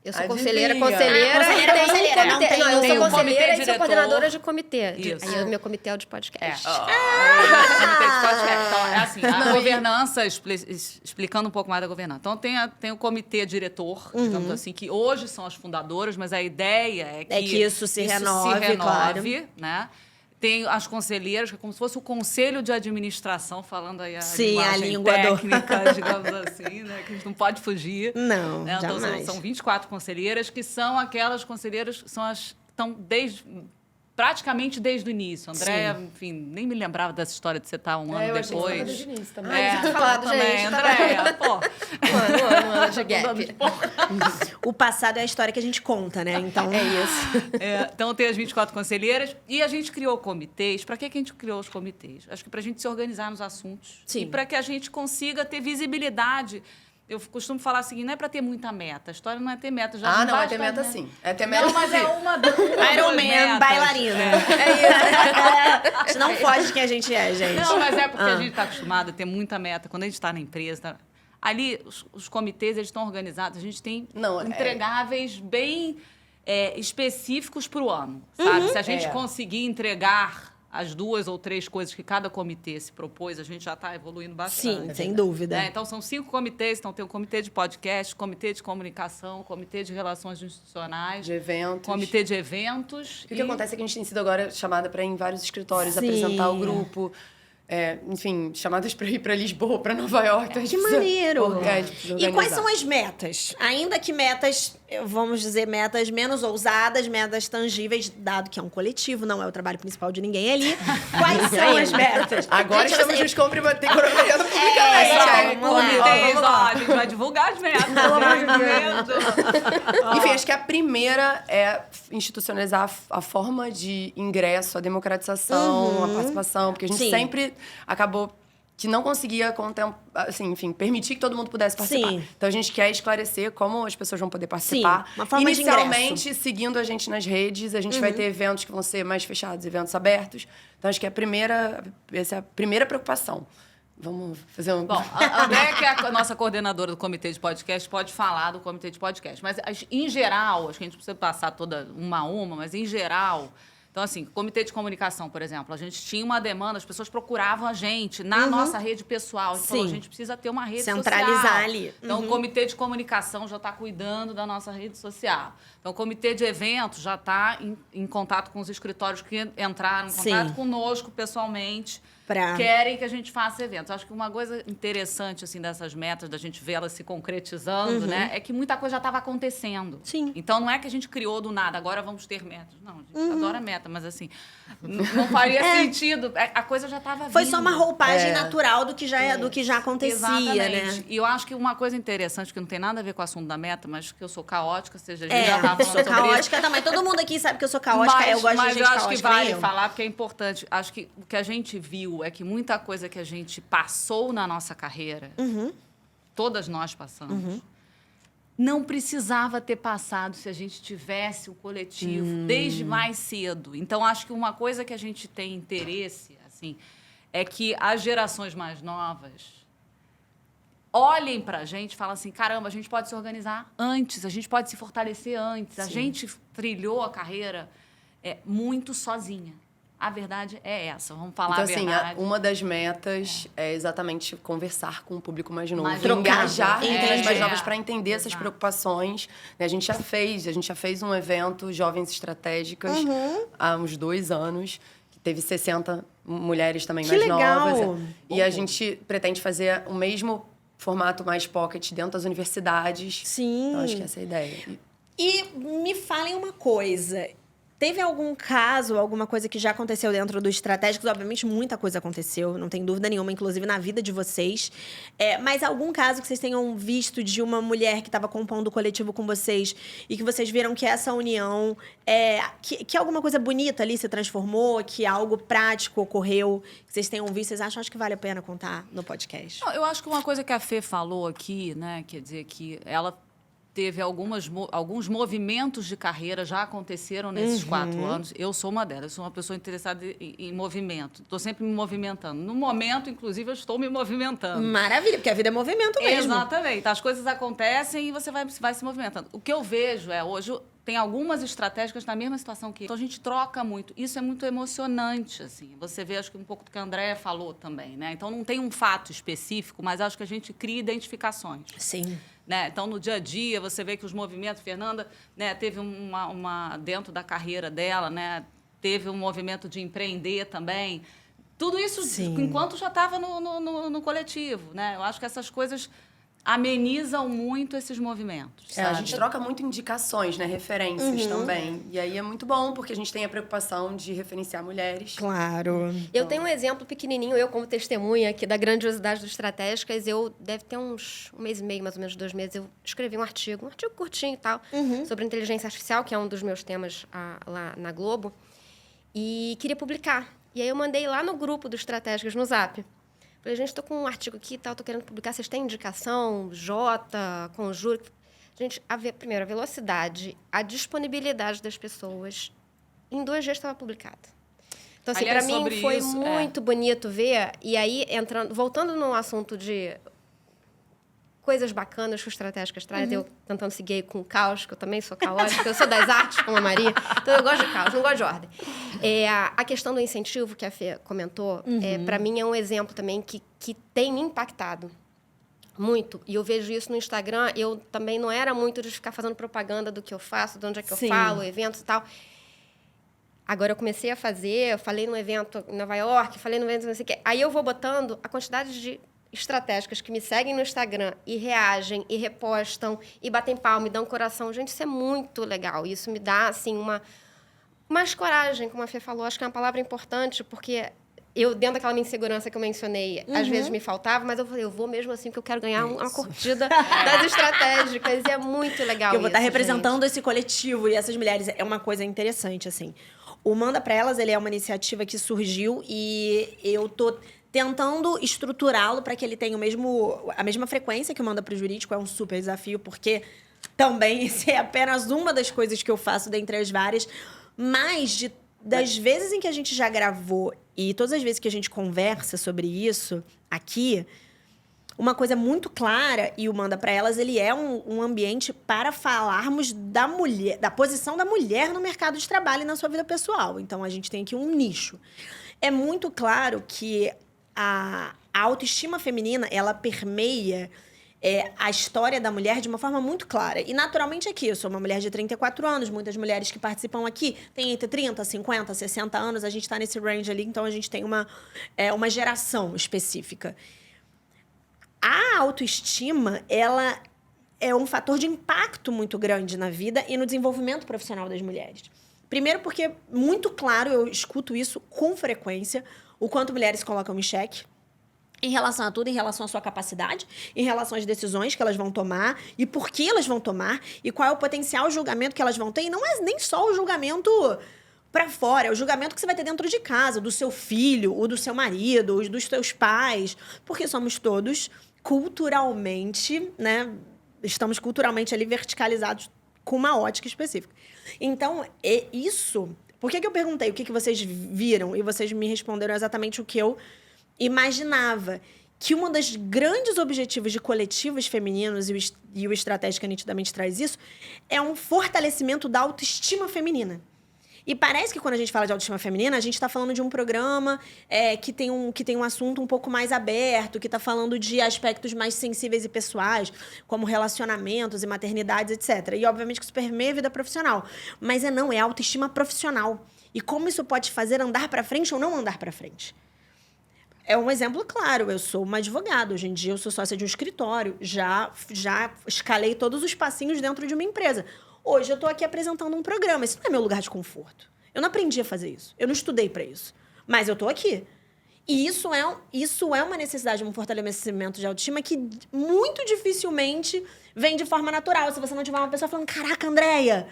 Eu sou Adivinha. conselheira. conselheira, Tem conselheira, um não comitê. tem Não, eu tem sou um conselheira comitê e sou diretor. coordenadora de comitê. Isso. Aí o meu comitê é o de podcast. Comitê de podcast. Então, é assim, a governança, explicando um pouco mais da governança. Então, tem o comitê diretor, digamos assim, que hoje são as fundadoras, mas a ideia é que isso se renove, claro. né? Tem as conselheiras, que é como se fosse o conselho de administração, falando aí Sim, a linguagem língua técnica, digamos assim, né? Que a gente não pode fugir. Não, Né? Então, jamais. são 24 conselheiras, que são aquelas conselheiras que são as estão praticamente desde o início. André, enfim, nem me lembrava dessa história de você estar um ano Eu achei que você depois. estava desde o início também. Ai, devia ter falado, também, gente, Andréia, pô. Um ano de gap. O passado é a história que a gente conta, né? Então, é isso. Então, tem as 24 conselheiras e a gente criou comitês. Para que a gente criou os comitês? Acho que para a gente se organizar nos assuntos. Sim. E para que a gente consiga ter visibilidade. Eu costumo falar assim, não é para ter muita meta. A história não é ter meta. Já Não, é basta, ter meta né? sim. É ter meta Não, mas sim. é uma Iron Man, metas. bailarina. A gente não foge de quem a gente é, gente. Não, mas é porque a gente está acostumado a ter muita meta. Quando a gente está na empresa, ali os comitês eles estão organizados. A gente tem entregáveis bem específicos para o ano, sabe? Se a gente conseguir entregar as 2 ou 3 coisas que cada comitê se propôs, a gente já está evoluindo bastante. Sim, sem dúvida. Então, são 5 comitês. Então, tem o comitê de podcast, comitê de comunicação, comitê de relações institucionais, De eventos. comitê de eventos. O que acontece é que a gente tem sido agora chamada para ir em vários escritórios, Sim. apresentar o grupo. Enfim, chamadas para ir para Lisboa, para Nova York. Então a gente Que precisa maneiro! a gente precisa E quais organizar. são as metas? Ainda que metas vamos dizer, metas menos ousadas, metas tangíveis, dado que é um coletivo, não é o trabalho principal de ninguém ali. Quais são as metas? Agora Gente, estamos você- nos comprometendo publicamente. vamos lá. Comitês, ó, a gente vai divulgar as metas. Pelo amor de Deus. Enfim, acho que a primeira é institucionalizar a forma de ingresso, a democratização, a participação, porque a gente Sim. sempre acabou que não conseguia assim, enfim, permitir que todo mundo pudesse participar. Sim. Então a gente quer esclarecer como as pessoas vão poder participar. uma forma de Inicialmente, seguindo a gente nas redes, a gente vai ter eventos que vão ser mais fechados, eventos abertos. Então acho que essa é a primeira preocupação. Vamos fazer um... Bom, a Andréia, que é a nossa coordenadora do Comitê de Podcast, pode falar do Comitê de Podcast. Mas, em geral, acho que a gente precisa passar toda uma a uma, mas, em geral... Então, assim, Comitê de Comunicação, por exemplo, a gente tinha uma demanda, as pessoas procuravam a gente na nossa rede pessoal. A gente falou, a gente precisa ter uma rede Centralizar social. ali. Então, o Comitê de Comunicação já está cuidando da nossa rede social. Então, o Comitê de Eventos já está em contato com os escritórios que entraram em contato Sim. conosco pessoalmente. Pra- Querem que a gente faça eventos. Acho que uma coisa interessante, assim, dessas metas, da gente ver elas se concretizando, né? É que muita coisa já estava acontecendo. Sim. Então, não é que a gente criou do nada, agora vamos ter metas. Não, a gente adora meta, mas, assim, não faria sentido. A coisa já estava vindo. Foi só uma roupagem natural do que já acontecia, Exatamente. né? E eu acho que uma coisa interessante, que não tem nada a ver com o assunto da meta, mas que eu sou caótica, a gente É, já estava falando sou sobre isso. caótica também. Todo mundo aqui sabe que eu sou caótica, eu gosto de gente eu acho caótica. que vale nem eu. falar, porque é importante. Acho que o que a gente viu é que muita coisa que a gente passou na nossa carreira, todas nós passamos, não precisava ter passado se a gente tivesse o coletivo desde mais cedo. Então, acho que uma coisa que a gente tem interesse, assim, é que as gerações mais novas olhem pra gente e falem assim, caramba, a gente pode se organizar antes, a gente pode se fortalecer antes. A gente trilhou a carreira muito sozinha. A verdade é essa, vamos falar Então, a assim, verdade. uma das metas é exatamente conversar com o público mais novo. Mais Engajar novo. entre as mais É. novas para entender essas Exato. preocupações. Né, a gente já fez um evento, Jovens Estratégicas, há uns 2 anos, que teve 60 mulheres também Que mais legal! novas. E a gente pretende fazer o mesmo formato mais pocket dentro das universidades. Sim. Então, acho que essa é a ideia. E me falem uma coisa. Teve algum caso, alguma coisa que já aconteceu dentro do Estratégicos? Obviamente, muita coisa aconteceu, não tem dúvida nenhuma, inclusive na vida de vocês. Mas algum caso que vocês tenham visto de uma mulher que estava compondo o coletivo com vocês e que vocês viram que essa união, que alguma coisa bonita ali se transformou, que algo prático ocorreu, que vocês tenham visto, vocês acham acho que vale a pena contar no podcast? Não, eu acho que uma coisa que a Fê falou aqui, né, quer dizer que ela teve alguns movimentos de carreira, já aconteceram nesses 4 anos. Eu sou uma delas, eu sou uma pessoa interessada em movimento. Estou sempre me movimentando. No momento, inclusive, eu estou me movimentando. Maravilha, porque a vida é movimento mesmo. Exatamente. As coisas acontecem e você vai se movimentando. O que eu vejo hoje, tem algumas estratégicas na mesma situação que eu. Então, a gente troca muito. Isso é muito emocionante, assim. Você vê, acho que um pouco do que a Andréia falou também, né? Então, não tem um fato específico, mas acho que a gente cria identificações. Sim. Né? Então, no dia a dia, você vê que os movimentos... Fernanda, né, teve uma dentro da carreira dela, né, teve um movimento de empreender também. Tudo isso Sim. enquanto já estava no coletivo. Né? Eu acho que essas coisas amenizam muito esses movimentos. A sabe? gente troca muito indicações, né? Referências também. E aí é muito bom, porque a gente tem a preocupação de referenciar mulheres. Claro. Eu tenho um exemplo pequenininho, eu como testemunha aqui da grandiosidade dos Estratégicas, deve ter um mês e meio, mais ou menos 2 meses, eu escrevi um artigo curtinho e tal, sobre inteligência artificial, que é um dos meus temas lá na Globo, e queria publicar. E aí eu mandei lá no grupo dos Estratégicas, no Zap. Falei, gente, estou com um artigo aqui e tal, estou querendo publicar, vocês têm indicação, Jota, Conjuro? Gente, primeiro, a velocidade, a disponibilidade das pessoas, em 2 dias estava publicado. Então, assim, para Aliás, mim sobre foi isso, muito bonito ver, e aí, voltando no assunto de coisas bacanas que os Estratégicas trazem, eu tentando seguir com o caos, que eu também sou caótica, eu sou das artes, como a Maria, então eu gosto de caos, não gosto de ordem. A questão do incentivo que a Fê comentou, para mim é um exemplo também que tem me impactado muito, e eu vejo isso no Instagram, eu também não era muito de ficar fazendo propaganda do que eu faço, de onde é que eu falo, eventos e tal. Agora eu comecei a fazer, eu falei num evento em Nova York, falei num evento não sei o quê, aí eu vou botando a quantidade de estratégicas que me seguem no Instagram e reagem, e repostam, e batem palma, e dão coração. Gente, isso é muito legal. Isso me dá, assim, mais coragem, como a Fê falou. Acho que é uma palavra importante, porque eu, dentro daquela minha insegurança que eu mencionei, às vezes me faltava, mas eu falei, eu vou mesmo assim, porque eu quero ganhar uma curtida das estratégicas. E é muito legal Que eu vou estar isso, representando gente. esse coletivo e essas mulheres. É uma coisa interessante, assim. O Manda Pra Elas, ele é uma iniciativa que surgiu e eu tô tentando estruturá-lo para que ele tenha a mesma frequência que o Manda Pro Jurídico. É um super desafio, porque também isso é apenas uma das coisas que eu faço dentre as várias. Mas das vezes em que a gente já gravou e todas as vezes que a gente conversa sobre isso aqui, uma coisa muito clara, e o Manda Pra Elas, ele é um ambiente para falarmos da mulher, da posição da mulher no mercado de trabalho e na sua vida pessoal. Então, a gente tem aqui um nicho. É muito claro que a autoestima feminina, ela permeia a história da mulher de uma forma muito clara. E, naturalmente, aqui, eu sou uma mulher de 34 anos, muitas mulheres que participam aqui têm entre 30, 50, 60 anos, a gente está nesse range ali, então a gente tem uma geração específica. A autoestima, ela é um fator de impacto muito grande na vida e no desenvolvimento profissional das mulheres. Primeiro porque, muito claro, eu escuto isso com frequência, o quanto mulheres se colocam em xeque em relação a tudo, em relação à sua capacidade, em relação às decisões que elas vão tomar e por que elas vão tomar e qual é o potencial julgamento que elas vão ter. E não é nem só o julgamento para fora, é o julgamento que você vai ter dentro de casa, do seu filho, ou do seu marido, ou dos seus pais, porque somos todos culturalmente, né? Estamos culturalmente ali verticalizados com uma ótica específica. Então, isso... Por que eu perguntei o que vocês viram e vocês me responderam exatamente o que eu imaginava? Que um dos grandes objetivos de coletivos femininos, e o Estratégica nitidamente traz isso, é um fortalecimento da autoestima feminina. E parece que quando a gente fala de autoestima feminina, a gente está falando de um programa que tem um assunto um pouco mais aberto, que está falando de aspectos mais sensíveis e pessoais, como relacionamentos e maternidades, etc. E, obviamente, que isso permeia a vida profissional. Mas é autoestima profissional. E como isso pode fazer andar para frente ou não andar para frente. É um exemplo claro. Eu sou uma advogada. Hoje em dia, eu sou sócia de um escritório. Já escalei todos os passinhos dentro de uma empresa. Hoje eu estou aqui apresentando um programa. Isso não é meu lugar de conforto. Eu não aprendi a fazer isso. Eu não estudei para isso. Mas eu estou aqui. E isso é uma necessidade, um fortalecimento de autoestima que muito dificilmente vem de forma natural. Se você não tiver uma pessoa falando, caraca, Andréia,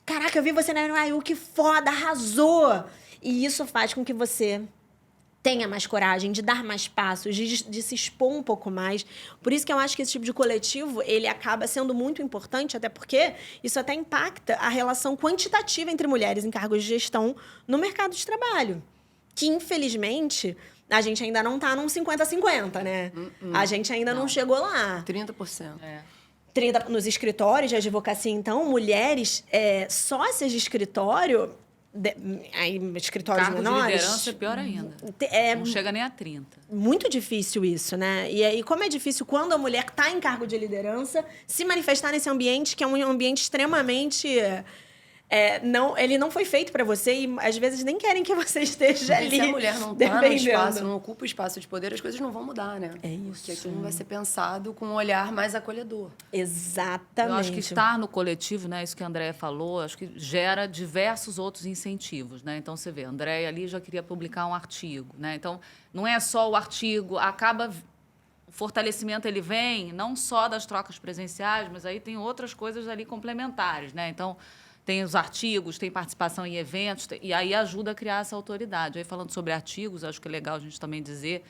caraca, eu vi você na NYU, que foda, arrasou. E isso faz com que você tenha mais coragem, de dar mais passos, de se expor um pouco mais. Por isso que eu acho que esse tipo de coletivo, ele acaba sendo muito importante, até porque isso até impacta a relação quantitativa entre mulheres em cargos de gestão no mercado de trabalho. Que, infelizmente, a gente ainda não está num 50-50, né? A gente ainda não chegou lá. 30%. 30% nos escritórios de advocacia, então, mulheres sócias de escritório... escritórios Cargo menores. de liderança é pior ainda. Não chega nem a 30%. Muito difícil isso, né? E aí, como é difícil quando a mulher está em cargo de liderança se manifestar nesse ambiente que é um ambiente extremamente... ele não foi feito para você e às vezes nem querem que você esteja ali. Se a mulher não está no espaço, não ocupa o espaço de poder, as coisas não vão mudar, né? É isso. Porque aquilo não vai ser pensado com um olhar mais acolhedor. Exatamente. Eu acho que estar no coletivo, né, isso que a Andréia falou, acho que gera diversos outros incentivos, né? Então, você vê, a Andréia ali já queria publicar um artigo, né? Então, não é só o artigo, o fortalecimento ele vem não só das trocas presenciais, mas aí tem outras coisas ali complementares, né? Então, tem os artigos, tem participação em eventos, e aí ajuda a criar essa autoridade. Aí, falando sobre artigos, acho que é legal a gente também dizer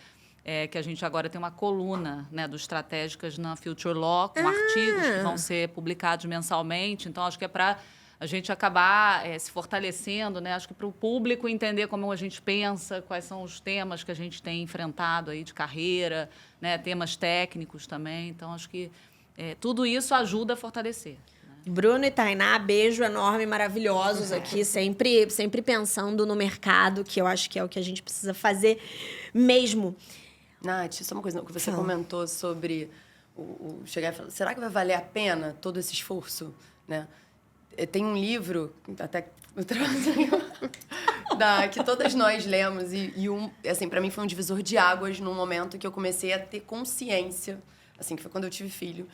que a gente agora tem uma coluna, né, do Estratégicas na Future Law, com artigos que vão ser publicados mensalmente. Então, acho que é para a gente acabar se fortalecendo, né? Acho que para o público entender como a gente pensa, quais são os temas que a gente tem enfrentado aí de carreira, né, temas técnicos também. Então, acho que tudo isso ajuda a fortalecer. Bruno e Tainá, beijo enorme, maravilhosos aqui, sempre pensando no mercado, que eu acho que é o que a gente precisa fazer mesmo. Nath, só uma coisa, o que você comentou sobre chegar e falar, será que vai valer a pena todo esse esforço? Né? Tem um livro, até eu traduzi, que todas nós lemos. Assim, pra mim foi um divisor de águas num momento que eu comecei a ter consciência, assim, que foi quando eu tive filho.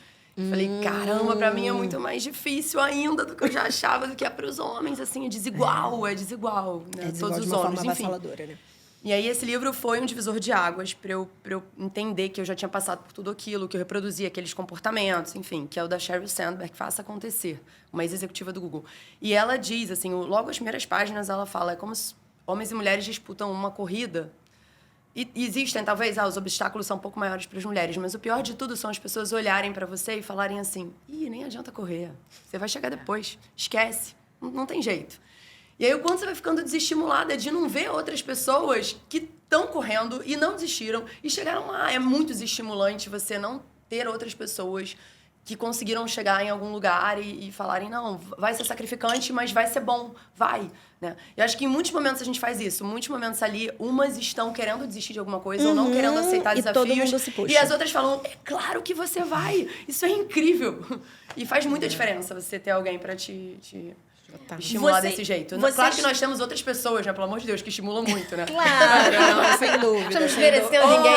Falei, caramba, pra mim é muito mais difícil ainda do que eu já achava, do que é pros homens, assim, é desigual, né? É desigual Todos de os uma homens, forma enfim. avassaladora, né? E aí esse livro foi um divisor de águas pra eu entender que eu já tinha passado por tudo aquilo, que eu reproduzia aqueles comportamentos, enfim, que é o da Sheryl Sandberg, Faça Acontecer, uma ex-executiva do Google. E ela diz, assim, logo as primeiras páginas ela fala, é como se homens e mulheres disputam uma corrida. E existem, talvez, os obstáculos são um pouco maiores para as mulheres, mas o pior de tudo são as pessoas olharem para você e falarem assim, nem adianta correr, você vai chegar depois, esquece, não tem jeito. E aí, o quanto você vai ficando desestimulada de não ver outras pessoas que estão correndo e não desistiram e chegaram lá. É muito desestimulante você não ter outras pessoas que conseguiram chegar em algum lugar e falarem, não, vai ser sacrificante, mas vai ser bom, vai. Né? Eu acho que em muitos momentos a gente faz isso. Em muitos momentos ali, umas estão querendo desistir de alguma coisa ou não querendo aceitar desafios. Todo mundo se puxa. E as outras falam, é claro que você vai, isso é incrível. E faz muita diferença você ter alguém para te estimular desse jeito. Claro que nós temos outras pessoas, né? Pelo amor de Deus, que estimulam muito, né? Claro, não, sem dúvida. Estamos desmerecendo ninguém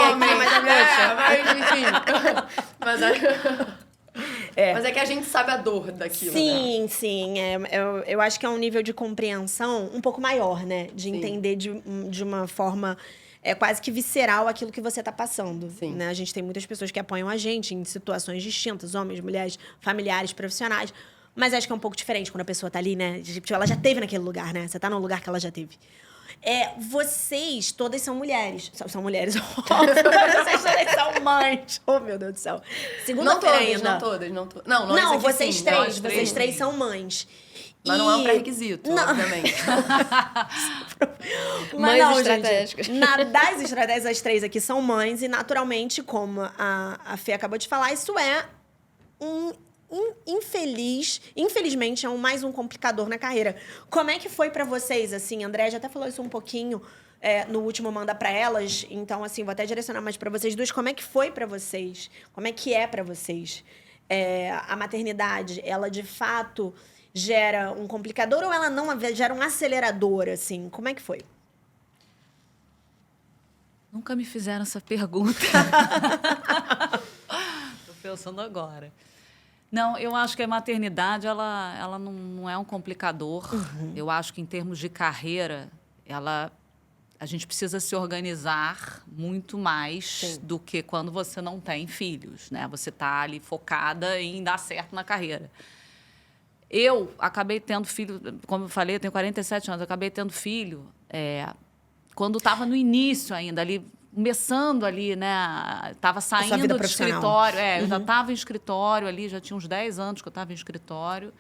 aqui. Mas é que a gente sabe a dor daquilo, Sim, né? sim. Eu acho que é um nível de compreensão um pouco maior, né? De entender de uma forma quase que visceral aquilo que você está passando. Sim. Né? A gente tem muitas pessoas que apoiam a gente em situações distintas, homens, mulheres, familiares, profissionais. Mas acho que é um pouco diferente quando a pessoa tá ali, né? Tipo, ela já teve naquele lugar, né? Você tá num lugar que ela já teve. Vocês todas são mulheres. São mulheres. Vocês todas são mães. Oh, meu Deus do céu. Segunda-feira ainda. Não todas. Não, vocês sim, três. Vocês três são mães. Mas não é um pré-requisito, obviamente. Mas Mães estratégicas. Das estratégias, as três aqui são mães. E, naturalmente, como a Fê acabou de falar, isso é infelizmente, é mais um complicador na carreira. Como é que foi pra vocês, assim? André já até falou isso um pouquinho no último Manda Pra Elas. Então, assim, vou até direcionar mais pra vocês duas. Como é que foi pra vocês? Como é que é pra vocês? A maternidade, ela de fato gera um complicador ou ela não gera um acelerador, assim? Como é que foi? Nunca me fizeram essa pergunta. Tô pensando agora. Não, eu acho que a maternidade, ela não é um complicador. Eu acho que, em termos de carreira, a gente precisa se organizar muito mais do que quando você não tem filhos, né? Você está ali focada em dar certo na carreira. Eu acabei tendo filho, como eu falei, eu tenho 47 anos, eu acabei tendo filho quando estava no início ainda, ali, começando ali, né? Estava saindo do escritório. Eu já estava em escritório ali, já tinha uns 10 anos que eu estava em escritório.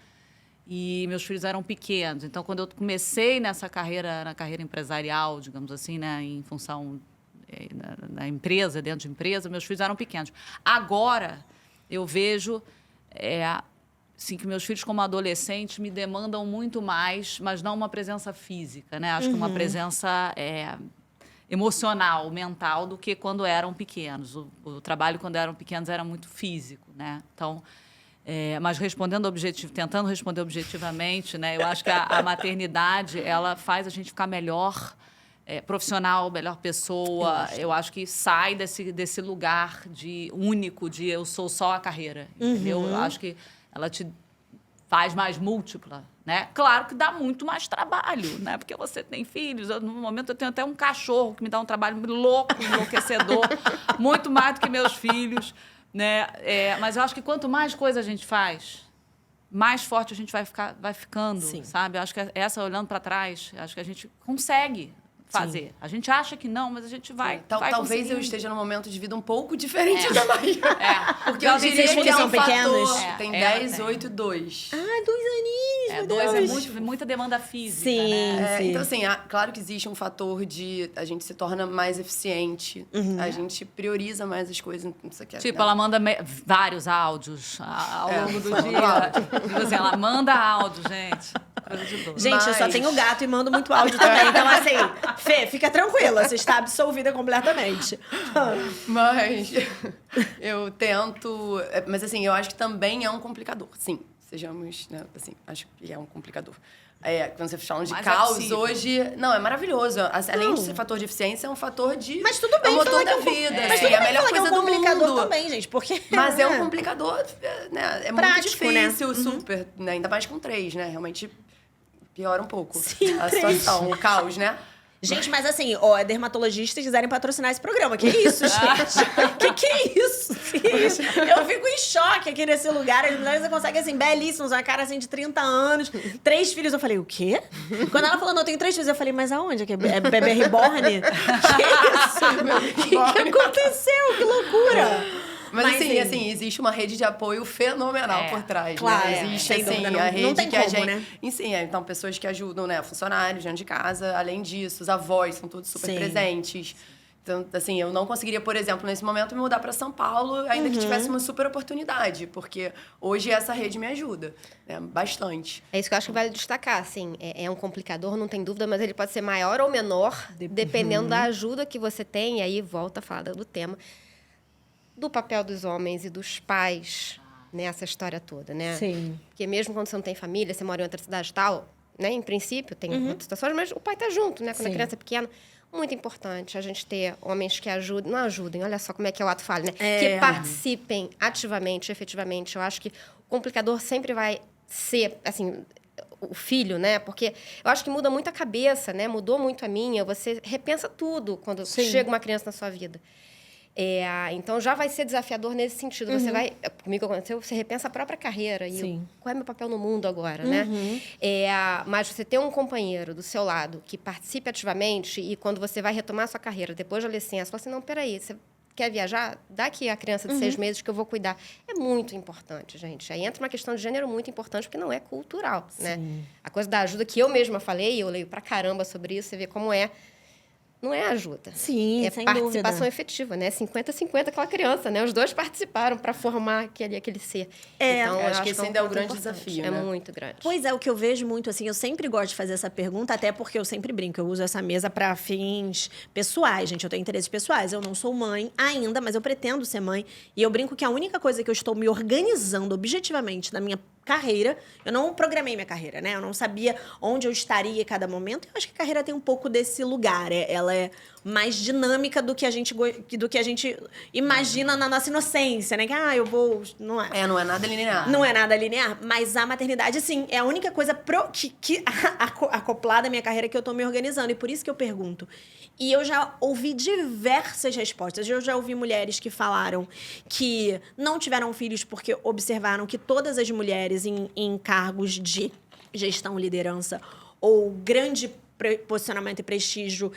E meus filhos eram pequenos. Então, quando eu comecei nessa carreira, na carreira empresarial, digamos assim, né? Em função na empresa, dentro de empresa, meus filhos eram pequenos. Agora, eu vejo assim, que meus filhos, como adolescentes, me demandam muito mais, mas não uma presença física, né? Acho que uma presença emocional, mental, do que quando eram pequenos. O trabalho, quando eram pequenos, era muito físico, né? Então, mas tentando responder objetivamente, né? Eu acho que a maternidade, ela faz a gente ficar melhor profissional, melhor pessoa. Eu acho que sai desse lugar único de eu sou só a carreira, entendeu? Eu acho que ela te faz mais múltipla, né? Claro que dá muito mais trabalho, né? Porque você tem filhos. No momento, eu tenho até um cachorro que me dá um trabalho louco, enlouquecedor, muito mais do que meus filhos, né? Mas eu acho que quanto mais coisa a gente faz, mais forte a gente vai ficando, sabe? Eu acho que olhando para trás, acho que a gente consegue fazer. Sim. A gente acha que não, mas a gente vai. Talvez eu esteja num momento de vida um pouco diferente da Maria. Porque eu diria que é um pequenos. Tem 10, 8 e 2. 2 aninhos, meu Deus. Muita demanda física, sim, né? sim. Então, assim, claro que existe um fator de a gente se torna mais eficiente, a gente prioriza mais as coisas. Ela manda vários áudios ao longo do dia. Tipo assim, ela manda áudio, gente. Gente, eu só tenho gato e mando muito áudio também. Então, assim, Fê, fica tranquila, você está absolvida completamente. Mas eu tento... Mas, assim, eu acho que também é um complicador, sim. sejamos, né, assim, acho que é um complicador. Quando você fala de Mas caos, possível. hoje... Não, é maravilhoso. Além de ser fator de eficiência, é um fator de... Mas tudo bem é o motor falar da que vida. Mas Assim, tudo é a bem melhor falar que é coisa um do complicador mundo. também, gente, porque... Mas é um complicador, né? É Prático, muito né? difícil, super, né? Ainda mais com 3, né? Realmente piora um pouco Sim, a 3. situação, o caos, né? Gente, mas assim, dermatologistas quiserem patrocinar esse programa. Que isso, gente? que é isso? Eu fico em choque aqui nesse lugar. As mulheres conseguem, assim, belíssimas, uma cara assim de 30 anos, 3 filhos. Eu falei, o quê? Quando ela falou, não, eu tenho 3 filhos, eu falei, mas aonde? É bebê reborn? Que isso? O que aconteceu? Que loucura! Mas assim, existe uma rede de apoio fenomenal por trás, claro, né? Existe, sem assim, dúvida, a rede não tem que a como, gente... né? Sim, então, pessoas que ajudam, né? Funcionários dentro de casa. Além disso, os avós são todos super Sim. presentes. Então, assim, eu não conseguiria, por exemplo, nesse momento, me mudar para São Paulo, ainda que tivesse uma super oportunidade. Porque hoje essa rede me ajuda, né? Bastante. É isso que eu acho que vale destacar, assim, é um complicador, não tem dúvida, mas ele pode ser maior ou menor, dependendo da ajuda que você tem, e aí volta a falar do tema, do papel dos homens e dos pais nessa história toda, né? Sim. Porque mesmo quando você não tem família, você mora em outra cidade e tal, né? Em princípio, tem outras situações, mas o pai tá junto, né? Quando a Sim. criança é pequena. Muito importante a gente ter homens que ajudem, não ajudem, olha só como é que é o ato falho, né? Que participem ativamente, efetivamente. Eu acho que o complicador sempre vai ser, assim, o filho, né? Porque eu acho que muda muito a cabeça, né? Mudou muito a minha. Você repensa tudo quando chega uma criança na sua vida. Então, já vai ser desafiador nesse sentido. Você vai... Comigo aconteceu, você repensa a própria carreira. E qual é meu papel no mundo agora, né? Mas você ter um companheiro do seu lado que participe ativamente e quando você vai retomar a sua carreira, depois da licença, fala assim, não, peraí, você quer viajar? Dá aqui a criança de 6 meses que eu vou cuidar. É muito importante, gente. Aí entra uma questão de gênero muito importante, porque não é cultural, né? A coisa da ajuda que eu mesma falei, eu leio pra caramba sobre isso, você vê como é. Não é ajuda. Sim, é sem participação dúvida. efetiva, né? 50-50 aquela criança, né? Os dois participaram para formar aquele ser. Então, eu acho que esse ainda é o ponto grande importante. desafio, É né? muito grande. Pois é, o que eu vejo muito, assim, eu sempre gosto de fazer essa pergunta, até porque eu sempre brinco, eu uso essa mesa para fins pessoais, gente, eu tenho interesses pessoais, eu não sou mãe ainda, mas eu pretendo ser mãe, e eu brinco que a única coisa que eu estou me organizando objetivamente na minha carreira, eu não programei minha carreira, né? Eu não sabia onde eu estaria em cada momento. Eu acho que a carreira tem um pouco desse lugar. Ela é mais dinâmica do que a gente imagina na nossa inocência, né? Que, eu vou... Não é. Não é nada linear. Não é nada linear, mas a maternidade, sim, é a única coisa acoplada à minha carreira que eu tô me organizando. E por isso que eu pergunto. E eu já ouvi diversas respostas. Eu já ouvi mulheres que falaram que não tiveram filhos porque observaram que todas as mulheres em cargos de gestão, liderança ou grande posicionamento e prestígio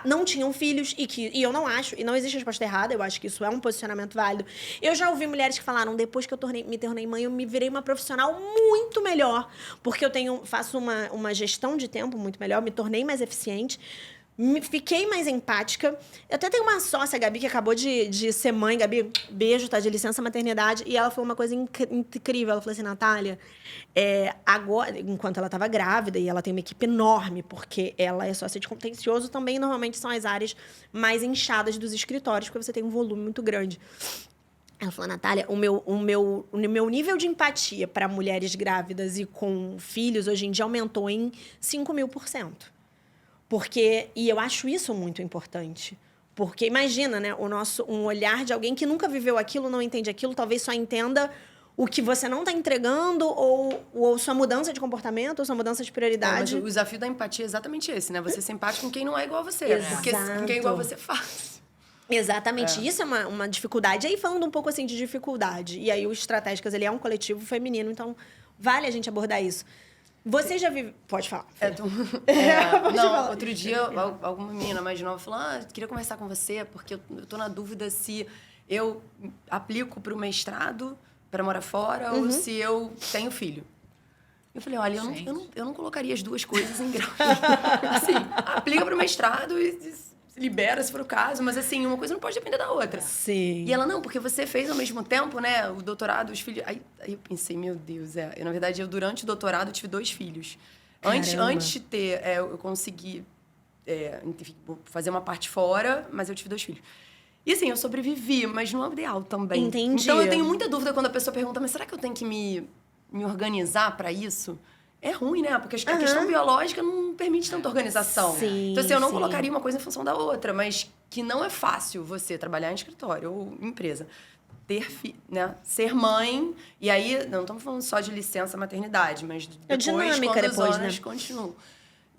não tinham filhos e eu não acho, e não existe resposta errada, eu acho que isso é um posicionamento válido. Eu já ouvi mulheres que falaram, depois que eu me tornei mãe, eu me virei uma profissional muito melhor, porque eu faço uma gestão de tempo muito melhor, me tornei mais eficiente, fiquei mais empática. Eu até tenho uma sócia, a Gabi, que acabou de ser mãe. Gabi, beijo, tá de licença maternidade. E ela falou uma coisa incrível. Ela falou assim, Natália, agora, enquanto ela estava grávida, e ela tem uma equipe enorme, porque ela é sócia de contencioso, também normalmente são as áreas mais inchadas dos escritórios, porque você tem um volume muito grande. Ela falou, Natália, o meu nível de empatia para mulheres grávidas e com filhos, hoje em dia, aumentou em 5.000%. E eu acho isso muito importante. Porque imagina, né, um olhar de alguém que nunca viveu aquilo, não entende aquilo, talvez só entenda o que você não está entregando, ou sua mudança de comportamento, ou sua mudança de prioridade. Mas o desafio da empatia é exatamente esse, né? Você ser empático com quem não é igual a você. Porque com quem é igual a você faz. Exatamente. Isso é uma dificuldade. E aí, falando um pouco assim de dificuldade. E aí, o Estratégicas, ele é um coletivo feminino, então vale a gente abordar isso. Você já vive... Pode falar. Não, outro dia, alguma menina mais nova falou, queria conversar com você, porque eu tô na dúvida se eu aplico para o mestrado, para morar fora, ou se eu tenho filho. Eu falei, olha, eu não colocaria as duas coisas em grau. Assim, aplica para o mestrado e libera, se for o caso, mas assim, uma coisa não pode depender da outra. Sim. E ela, não, porque você fez ao mesmo tempo, né, o doutorado, os filhos... Aí eu pensei, meu Deus, na verdade, durante o doutorado, tive 2 filhos. Antes de ter, eu consegui enfim, fazer uma parte fora, mas eu tive 2 filhos. E assim, eu sobrevivi, mas não é o ideal também. Entendi. Então, eu tenho muita dúvida quando a pessoa pergunta, mas será que eu tenho que me me organizar para isso, é ruim, né? Porque a questão biológica não permite tanta organização. Sim, então, assim, eu não sim. colocaria uma coisa em função da outra, mas que não é fácil você trabalhar em escritório ou em empresa. Né? Ser mãe, e aí, não estamos falando só de licença maternidade, mas depois, dinâmica quando depois, as horas né? continuam.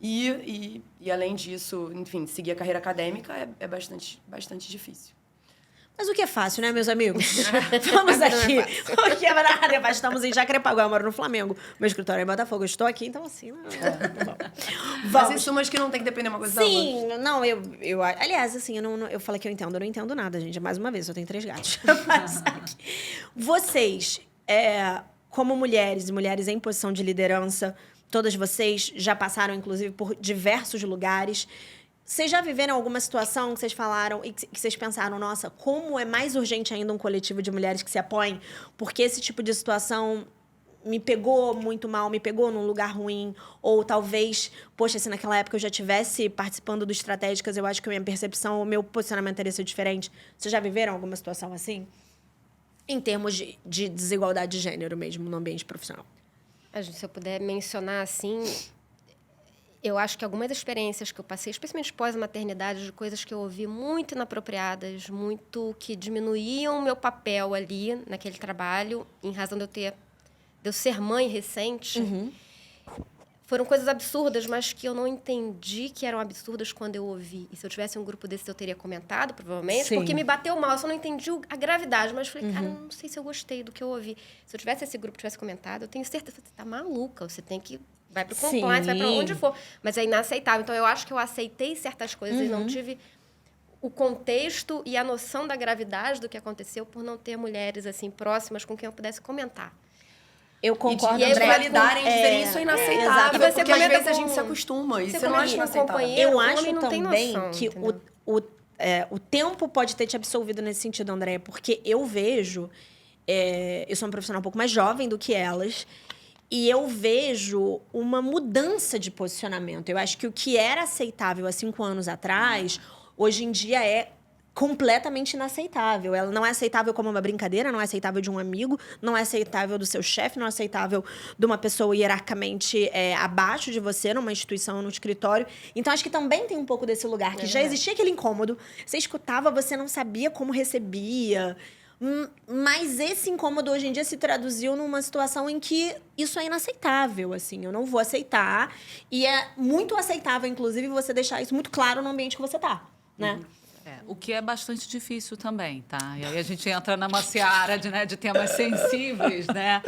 E além disso, enfim, seguir a carreira acadêmica é bastante difícil. Mas o que é fácil, né, meus amigos? Vamos aqui. O que é nada? Estamos em Jacarepaguá, eu moro no Flamengo. Meu escritório é em Botafogo, eu estou aqui, então assim... Mas isso, mas que não tem que depender uma coisa da outra. Sim, não, eu... Aliás, assim, eu falei que eu não entendo nada, gente. Mais uma vez, eu tenho 3 gatos. Mas aqui. Vocês, como mulheres e mulheres em posição de liderança, todas vocês já passaram, inclusive, por diversos lugares. Vocês já viveram alguma situação que vocês falaram e que vocês pensaram, nossa, como é mais urgente ainda um coletivo de mulheres que se apoiem? Porque esse tipo de situação me pegou muito mal, me pegou num lugar ruim. Ou talvez, poxa, se naquela época eu já estivesse participando do Estratégicas, eu acho que a minha percepção, o meu posicionamento teria sido diferente. Vocês já viveram alguma situação assim? Em termos de desigualdade de gênero mesmo, no ambiente profissional. Se eu puder mencionar assim, eu acho que algumas experiências que eu passei, especialmente pós-maternidade, de coisas que eu ouvi muito inapropriadas, muito que diminuíam o meu papel ali naquele trabalho, em razão de eu ser mãe recente, foram coisas absurdas, mas que eu não entendi que eram absurdas quando eu ouvi. E se eu tivesse um grupo desse, eu teria comentado, provavelmente, Sim. porque me bateu mal. Eu só não entendi a gravidade, mas falei, cara, não sei se eu gostei do que eu ouvi. Se eu tivesse esse grupo, tivesse comentado, eu tenho certeza que você tá maluca, você tem que... Vai pro compliance, vai pra onde for. Mas é inaceitável. Então, eu acho que eu aceitei certas coisas e não tive o contexto e a noção da gravidade do que aconteceu por não ter mulheres, assim, próximas com quem eu pudesse comentar. Eu concordo, E eles André. validarem e dizerem isso é inaceitável. E você porque às comenta vezes a com- gente se acostuma. E você você não acha comenta com um inaceitável. companheiro, Eu o acho homem não tem também noção, que entendeu? o tempo pode ter te absolvido nesse sentido, André, porque eu vejo... eu sou uma profissional um pouco mais jovem do que elas, e eu vejo uma mudança de posicionamento. Eu acho que o que era aceitável há 5 anos atrás, hoje em dia é completamente inaceitável. Ela não é aceitável como uma brincadeira, não é aceitável de um amigo, não é aceitável do seu chefe, não é aceitável de uma pessoa hierarquicamente abaixo de você, numa instituição, num escritório. Então, acho que também tem um pouco desse lugar, que já existia aquele incômodo. Você escutava, você não sabia como recebia. Mas esse incômodo hoje em dia se traduziu numa situação em que isso é inaceitável, assim. Eu não vou aceitar. E é muito aceitável, inclusive, você deixar isso muito claro no ambiente que você tá, né? O que é bastante difícil também, tá? E aí a gente entra numa seara de temas sensíveis, né?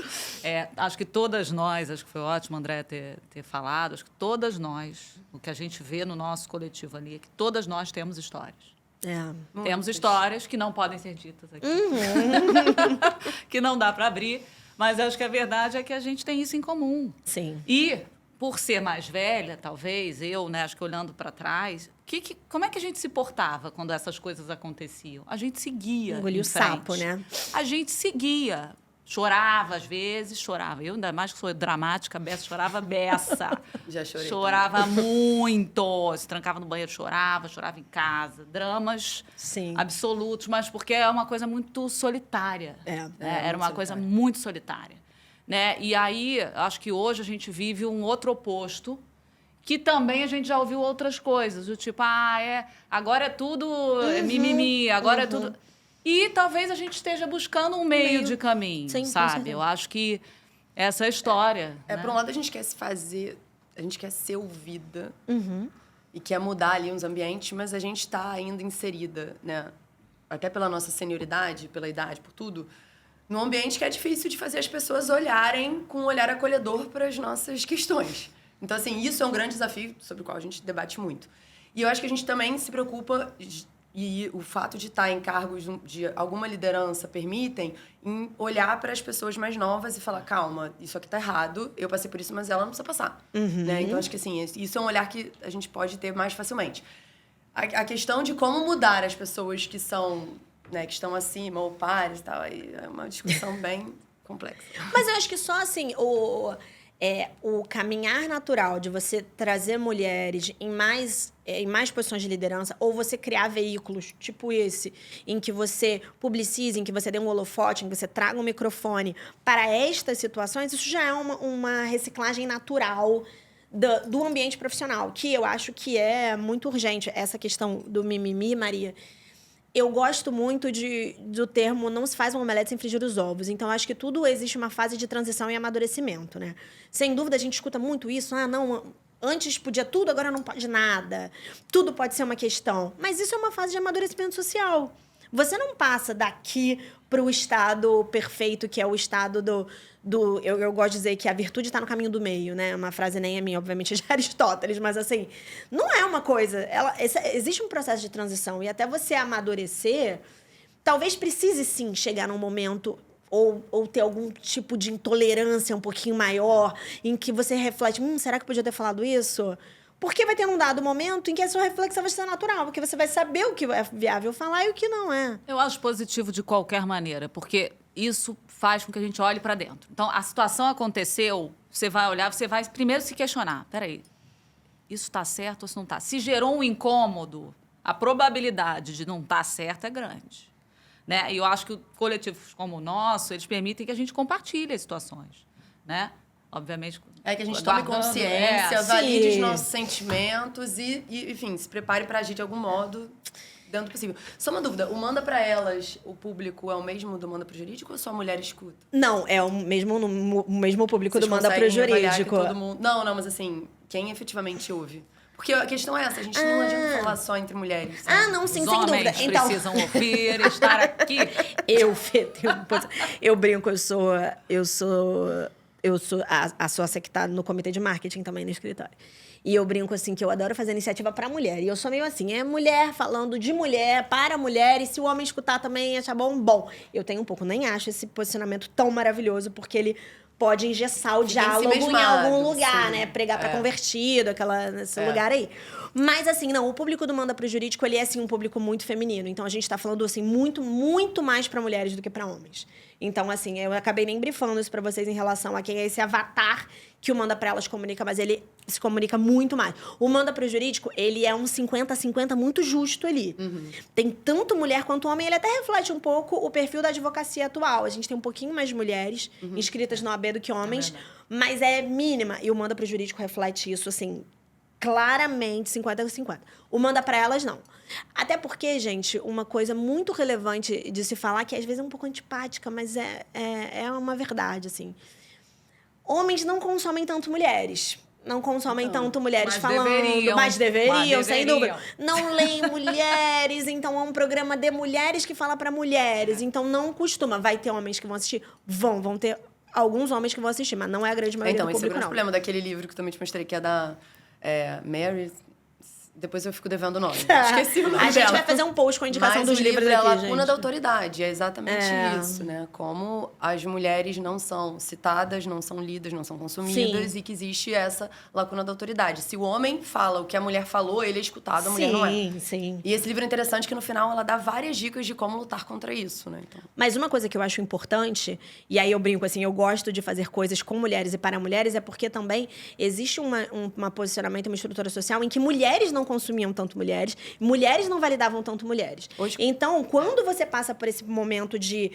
Acho que todas nós, acho que foi ótimo, André, ter falado, acho que todas nós, o que a gente vê no nosso coletivo ali, é que todas nós temos histórias. Temos histórias que não podem ser ditas aqui. Que não dá para abrir. Mas acho que a verdade é que a gente tem isso em comum. Sim. E, por ser mais velha, talvez, eu, né, acho que olhando para trás, como é que a gente se portava quando essas coisas aconteciam? A gente seguia. Engolia o sapo, né? A gente seguia. Chorava, às vezes, chorava. Eu, ainda mais que sou dramática, beça, chorava beça. Já chorei Chorava muito. Se trancava no banheiro, chorava em casa. Dramas Sim. absolutos, mas porque é uma coisa muito solitária. Era uma coisa muito solitária. Né? E aí, acho que hoje a gente vive um outro oposto, que também a gente já ouviu outras coisas. Do tipo, agora é tudo mimimi, agora é tudo... E talvez a gente esteja buscando um meio de caminho, Sim, com sabe? certeza. Eu acho que essa é a história. né? Por um lado, a gente quer se fazer... A gente quer ser ouvida. E quer mudar ali uns ambientes, mas a gente está ainda inserida, né? Até pela nossa senioridade, pela idade, por tudo, num ambiente que é difícil de fazer as pessoas olharem com um olhar acolhedor para as nossas questões. Então, assim, isso é um grande desafio sobre o qual a gente debate muito. E eu acho que a gente também se preocupa... E o fato de estar em cargos de alguma liderança permitem em olhar para as pessoas mais novas e falar, calma, isso aqui tá errado, eu passei por isso, mas ela não precisa passar. Né? Então, acho que assim, isso é um olhar que a gente pode ter mais facilmente. A questão de como mudar as pessoas que são, né, que estão acima ou pares e tal, aí é uma discussão bem complexa. Mas eu acho que só assim, o caminhar natural de você trazer mulheres em mais posições de liderança, ou você criar veículos tipo esse, em que você publicize, em que você dê um holofote, em que você traga um microfone para estas situações, isso já é uma reciclagem natural do ambiente profissional, que eu acho que é muito urgente. Essa questão do mimimi, Maria, eu gosto muito do termo não se faz um omelete sem frigir os ovos. Então, acho que tudo existe uma fase de transição e amadurecimento, né? Sem dúvida, a gente escuta muito isso. Não, antes podia tudo, agora não pode nada. Tudo pode ser uma questão. Mas isso é uma fase de amadurecimento social. Você não passa daqui para o estado perfeito, que é o estado eu gosto de dizer que a virtude está no caminho do meio, né? Uma frase nem é minha, obviamente, é de Aristóteles, mas assim, não é uma coisa. Existe um processo de transição, e até você amadurecer, talvez precise sim chegar num momento ou ter algum tipo de intolerância um pouquinho maior, em que você reflete, será que eu podia ter falado isso? Porque vai ter um dado momento em que a sua reflexão vai ser natural, porque você vai saber o que é viável falar e o que não é. Eu acho positivo de qualquer maneira, porque isso faz com que a gente olhe para dentro. Então, a situação aconteceu, você vai olhar, você vai primeiro se questionar. Peraí, isso está certo ou isso não está? Se gerou um incômodo, a probabilidade de não estar certo é grande. Né? E eu acho que coletivos como o nosso, eles permitem que a gente compartilhe as situações. Né? Obviamente... É que a gente tome consciência, valide os nossos sentimentos e, enfim, se prepare para agir de algum modo dentro do possível. Só uma dúvida, o Manda Pra Elas, o público é o mesmo do Manda Pro Jurídico ou só a mulher escuta? Não, é o mesmo público do Manda Pro Jurídico. Todo mundo... Não, mas assim, quem efetivamente ouve? Porque a questão é essa, a gente não adianta falar só entre mulheres. Sabe? Não, sim, Os sem dúvida. homens precisam ouvir, estar aqui. Eu brinco, eu sou a sócia que está no comitê de marketing também no escritório. E eu brinco assim que eu adoro fazer iniciativa para mulher. E eu sou meio assim, é mulher falando de mulher, para mulher, e se o homem escutar também achar bom. Eu tenho um pouco, nem acho esse posicionamento tão maravilhoso, porque ele pode engessar o diálogo em algum lugar, né? Pregar para convertido, nesse lugar aí. Mas, assim, não, o público do Manda Pro Jurídico, ele é, assim, um público muito feminino. Então, a gente tá falando, assim, muito, muito mais para mulheres do que para homens. Então, assim, eu acabei nem brifando isso para vocês em relação a quem é esse avatar que o Manda Pra Elas comunica, mas ele se comunica muito mais. O Manda Pro Jurídico, ele é um 50-50 muito justo ali. Tem tanto mulher quanto homem, ele até reflete um pouco o perfil da advocacia atual. A gente tem um pouquinho mais de mulheres inscritas no AB do que homens, mas é mínima. E o Manda Pro Jurídico reflete isso, assim, claramente 50-50. O Manda Pra Elas, não. Até porque, gente, uma coisa muito relevante de se falar, que às vezes é um pouco antipática, mas é uma verdade, assim. Homens não consomem tanto mulheres. Não consomem tanto mulheres falando. Mas deveriam, sem dúvida. Não leem mulheres, então é um programa de mulheres que fala para mulheres. Então não costuma. Vai ter homens que vão assistir? Vão ter alguns homens que vão assistir, mas não é a grande maioria do público, esse é o grande não. problema daquele livro que eu também te mostrei, que é da Mary... Depois eu fico devendo o nome. Esqueci o nome dela. A gente vai fazer um post com a indicação dos livros aqui, é a gente. lacuna da autoridade. É exatamente isso, né? Como as mulheres não são citadas, não são lidas, não são consumidas. E que existe essa lacuna da autoridade. Se o homem fala o que a mulher falou, ele é escutado, a mulher não é. Sim. E esse livro é interessante que no final ela dá várias dicas de como lutar contra isso, né? Então... Mas uma coisa que eu acho importante, e aí eu brinco assim, eu gosto de fazer coisas com mulheres e para mulheres, é porque também existe um posicionamento, uma estrutura social em que mulheres não consumiam tanto mulheres não validavam tanto mulheres. Então, quando você passa por esse momento de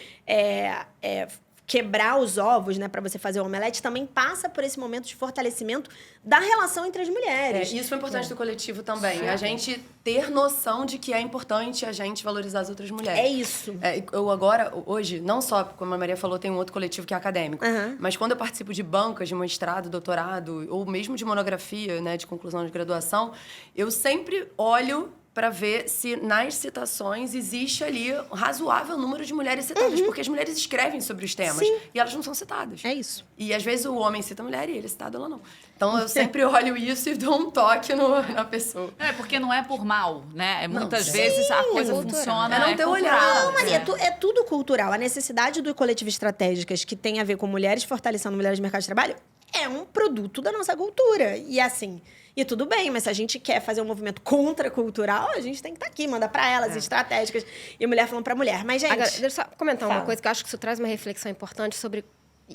quebrar os ovos, né, para você fazer o omelete, também passa por esse momento de fortalecimento da relação entre as mulheres. Isso é importante do coletivo também. A gente ter noção de que é importante a gente valorizar as outras mulheres. É isso. Eu agora, hoje, não só, como a Maria falou, tem um outro coletivo que é acadêmico, mas quando eu participo de bancas de mestrado, doutorado, ou mesmo de monografia, né, de conclusão de graduação, eu sempre olho para ver se nas citações existe ali um razoável número de mulheres citadas, porque as mulheres escrevem sobre os temas e elas não são citadas. É isso. E às vezes o homem cita a mulher e ele é citado, ela não. Então eu sempre olho isso e dou um toque na pessoa. Porque não é por mal, né? Muitas vezes a coisa funciona. É não ter olhar. Não, Maria, é tudo cultural. A necessidade do coletivo estratégicas que tem a ver com mulheres fortalecendo mulheres no mercado de trabalho é um produto da nossa cultura. E assim... E tudo bem, mas se a gente quer fazer um movimento contracultural, a gente tem que estar aqui, mandar para elas estratégicas e mulher falando para mulher. Mas, gente... Agora, deixa eu só comentar uma coisa que eu acho que isso traz uma reflexão importante sobre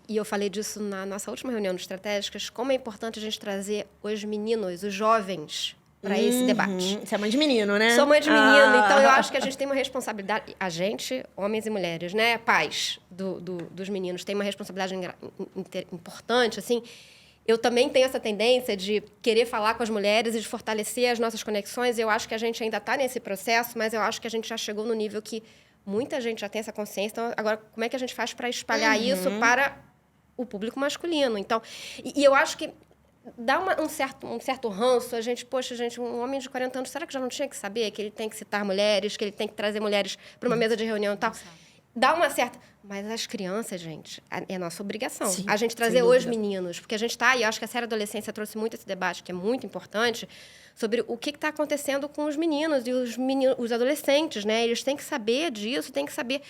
e eu falei disso na nossa última reunião de estratégicas, como é importante a gente trazer os meninos, os jovens, para esse debate. Você é mãe de menino, né? Sou mãe de menino, então eu acho que a gente tem uma responsabilidade, a gente, homens e mulheres, né, pais dos meninos, tem uma responsabilidade importante, assim. Eu também tenho essa tendência de querer falar com as mulheres e de fortalecer as nossas conexões. Eu acho que a gente ainda está nesse processo, mas eu acho que a gente já chegou no nível que muita gente já tem essa consciência. Então, agora, como é que a gente faz para espalhar isso para o público masculino? Então, e eu acho que dá um certo ranço. A gente, poxa, gente, um homem de 40 anos, será que já não tinha que saber que ele tem que citar mulheres, que ele tem que trazer mulheres para uma mesa de reunião e tal? Dá uma certa... Mas as crianças, gente, é nossa obrigação. Sim, a gente trazer os meninos. Porque a gente está... E eu acho que a Série Adolescência trouxe muito esse debate, que é muito importante, sobre o que está acontecendo com os meninos e os adolescentes, né? Eles têm que saber disso, têm que saber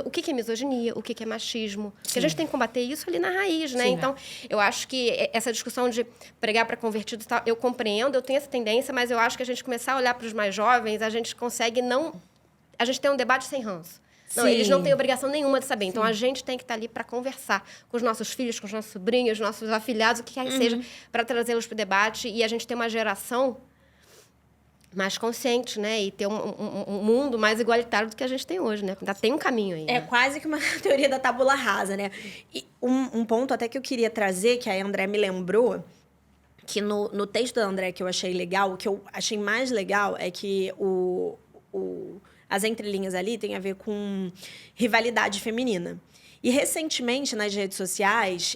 o que é misoginia, o que é machismo. Porque a gente tem que combater isso ali na raiz, né? Sim, então, eu acho que essa discussão de pregar para convertidos e tal, eu compreendo, eu tenho essa tendência, mas eu acho que a gente começar a olhar para os mais jovens, a gente consegue não... A gente tem um debate sem ranço. Não, eles não têm obrigação nenhuma de saber. Então, a gente tem que estar ali para conversar com os nossos filhos, com os nossos sobrinhos, nossos afilhados, o que quer que seja, para trazê-los para o debate. E a gente ter uma geração mais consciente, né? E ter um mundo mais igualitário do que a gente tem hoje, né? Ainda tem um caminho aí. É né? quase que uma teoria da tábula rasa, né? E um ponto até que eu queria trazer, que a André me lembrou, que no texto da André que eu achei legal, o que eu achei mais legal é que as entrelinhas ali tem a ver com rivalidade feminina. E, recentemente, nas redes sociais,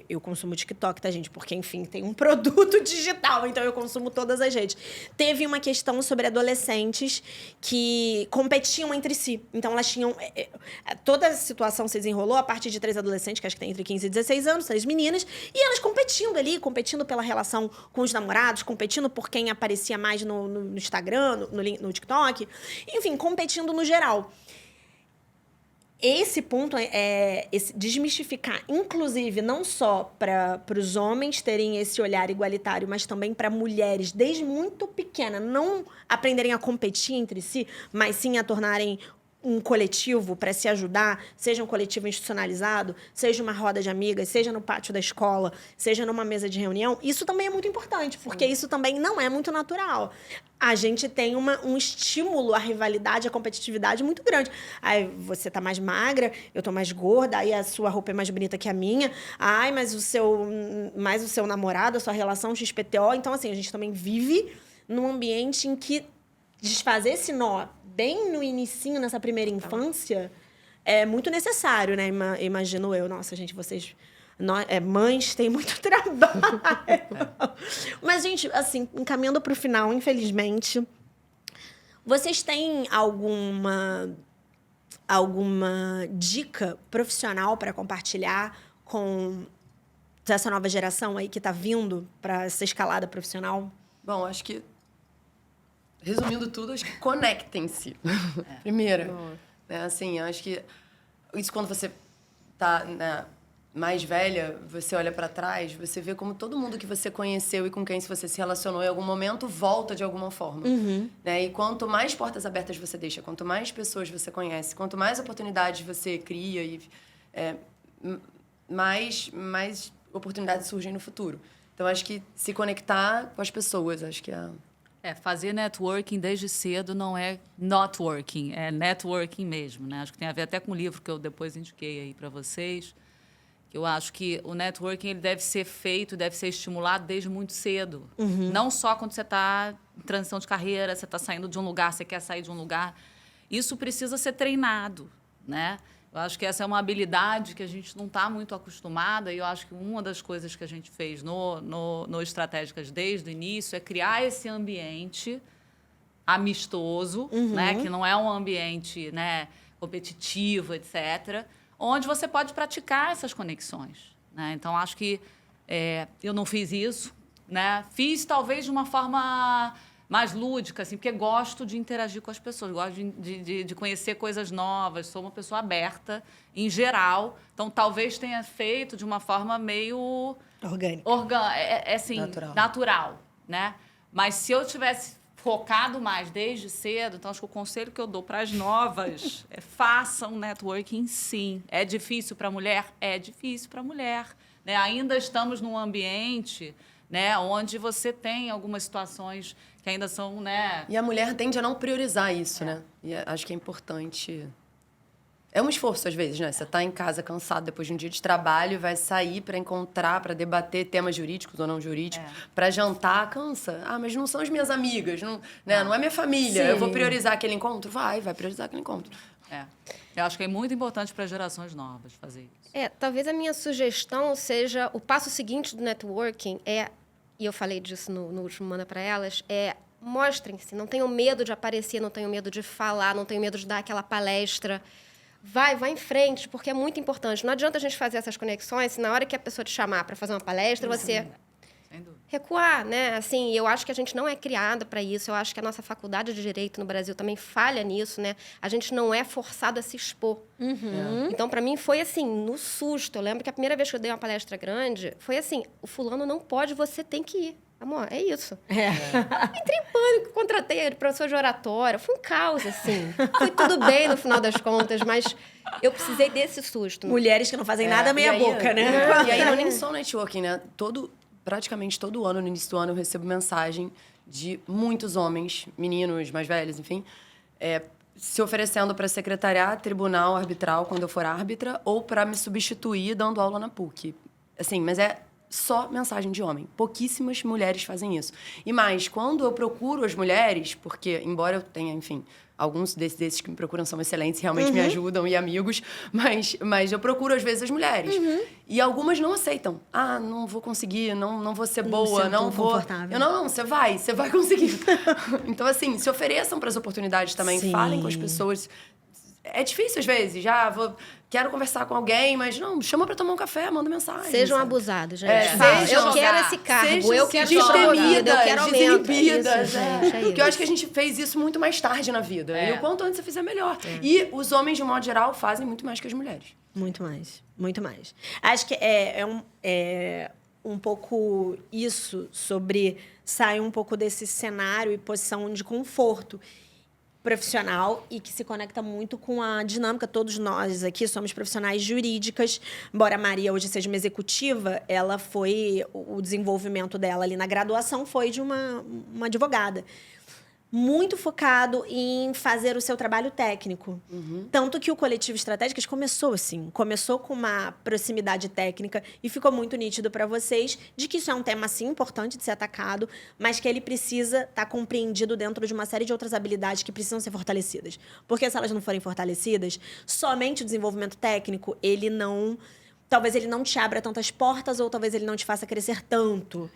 eu consumo TikTok, tá, gente? Porque, enfim, tem um produto digital, então eu consumo todas as redes. Teve uma questão sobre adolescentes que competiam entre si. Então, elas tinham... toda a situação se desenrolou a partir de 3 adolescentes, que acho que tem entre 15 e 16 anos, 3 meninas, e elas competindo ali, competindo pela relação com os namorados, competindo por quem aparecia mais no Instagram, no TikTok. Enfim, competindo no geral. Esse ponto desmistificar, inclusive, não só para os homens terem esse olhar igualitário, mas também para mulheres, desde muito pequena, não aprenderem a competir entre si, mas sim a tornarem um coletivo para se ajudar, seja um coletivo institucionalizado, seja uma roda de amigas, seja no pátio da escola, seja numa mesa de reunião, isso também é muito importante, porque isso também não é muito natural. A gente tem um estímulo à rivalidade, à competitividade muito grande. Aí você tá mais magra, eu tô mais gorda, aí a sua roupa é mais bonita que a minha. Ai, mas o seu namorado, a sua relação XPTO. Então, assim, a gente também vive num ambiente em que desfazer esse nó bem no inicinho, nessa primeira infância, é muito necessário, né? Imagino eu. Nossa, gente, vocês... mães têm muito trabalho. Mas, gente, assim, encaminhando para o final, infelizmente, vocês têm alguma dica profissional para compartilhar com essa nova geração aí que está vindo para essa escalada profissional? Bom, acho que, resumindo tudo, acho que conectem-se. Primeiro. Né, assim, acho que isso quando você tá... né, mais velha, você olha para trás, você vê como todo mundo que você conheceu e com quem você se relacionou em algum momento volta de alguma forma. Né? E quanto mais portas abertas você deixa, quanto mais pessoas você conhece, quanto mais oportunidades você cria, mais oportunidades surgem no futuro. Então, acho que se conectar com as pessoas, acho que fazer networking desde cedo não é not working, é networking mesmo, né? Acho que tem a ver até com o livro que eu depois indiquei aí para vocês. Eu acho que o networking ele deve ser feito, deve ser estimulado desde muito cedo. Não só quando você está em transição de carreira, você está saindo de um lugar, você quer sair de um lugar. Isso precisa ser treinado, né? Eu acho que essa é uma habilidade que a gente não está muito acostumada, e eu acho que uma das coisas que a gente fez no Estratégicas desde o início é criar esse ambiente amistoso, né? Que não é um ambiente, né, competitivo, etc., onde você pode praticar essas conexões, né? Então, acho que eu não fiz isso, né? Fiz, talvez, de uma forma mais lúdica, assim, porque gosto de interagir com as pessoas, gosto de conhecer coisas novas, sou uma pessoa aberta, em geral. Então, talvez tenha feito de uma forma meio... Orgânica. Assim, natural, né? Mas se eu tivesse focado mais desde cedo. Então, acho que o conselho que eu dou para as novas é façam networking, sim. É difícil para a mulher? É difícil para a mulher. Né? Ainda estamos num ambiente, né, onde você tem algumas situações que ainda são, né... E a mulher tende a não priorizar isso, né? E acho que é importante... É um esforço, às vezes, né? Você tá em casa cansado depois de um dia de trabalho, vai sair para encontrar, para debater temas jurídicos ou não jurídicos, para jantar, cansa. Ah, mas não são as minhas amigas, não, né? Não é minha família. Sim. Eu vou priorizar aquele encontro? Vai priorizar aquele encontro. Eu acho que é muito importante para gerações novas fazer isso. Talvez a minha sugestão seja o passo seguinte do networking e eu falei disso no último Manda para Elas, mostrem-se, não tenham medo de aparecer, não tenham medo de falar, não tenham medo de dar aquela palestra. Vai em frente, porque é muito importante. Não adianta a gente fazer essas conexões se na hora que a pessoa te chamar para fazer uma palestra, você Sem dúvida. recuar, né? Assim, eu acho que a gente não é criada para isso. Eu acho que a nossa faculdade de Direito no Brasil também falha nisso, né? A gente não é forçado a se expor. Então, para mim, foi assim, no susto. Eu lembro que a primeira vez que eu dei uma palestra grande, foi assim, o fulano não pode, você tem que ir. Amor, é isso. Entrei em pânico, contratei professor de oratória. Foi um caos, assim. Foi tudo bem no final das contas, mas eu precisei desse susto. Mulheres que não fazem nada meia boca, né? E aí não é nem só networking, né? Praticamente todo ano, no início do ano, eu recebo mensagem de muitos homens, meninos mais velhos, enfim, se oferecendo para secretariar tribunal arbitral quando eu for árbitra ou para me substituir dando aula na PUC. Assim, mas é só mensagem de homem. Pouquíssimas mulheres fazem isso. E mais, quando eu procuro as mulheres, porque, embora eu tenha, enfim, alguns desses que me procuram são excelentes, realmente me ajudam e amigos, mas eu procuro, às vezes, as mulheres. E algumas não aceitam. Ah, não vou conseguir, não vou ser boa, não vou... confortável. Não, você vai conseguir. Então, assim, se ofereçam para as oportunidades também, Sim. falem com as pessoas. É difícil, às vezes, quero conversar com alguém, mas não, chama pra tomar um café, manda mensagem. Sejam sabe? abusados, gente. Sejam Eu quero esse cargo, eu quero ser destemidas, promovida, eu quero aumento. desinibidas. É isso. Porque eu acho que a gente fez isso muito mais tarde na vida. E o quanto antes você fizer, melhor. E os homens, de modo geral, fazem muito mais que as mulheres. Muito mais, muito mais. Acho que é um pouco isso sobre sair um pouco desse cenário e posição de conforto profissional e que se conecta muito com a dinâmica. Todos nós aqui somos profissionais jurídicas. Embora a Maria hoje seja uma executiva, ela foi... O desenvolvimento dela ali na graduação foi de uma advogada. Muito focado em fazer o seu trabalho técnico. Tanto que o Coletivo Estratégicas começou assim. Começou com uma proximidade técnica e ficou muito nítido para vocês de que isso é um tema, sim, importante de ser atacado, mas que ele precisa estar compreendido dentro de uma série de outras habilidades que precisam ser fortalecidas. Porque se elas não forem fortalecidas, somente o desenvolvimento técnico, talvez ele não te abra tantas portas ou talvez ele não te faça crescer tanto.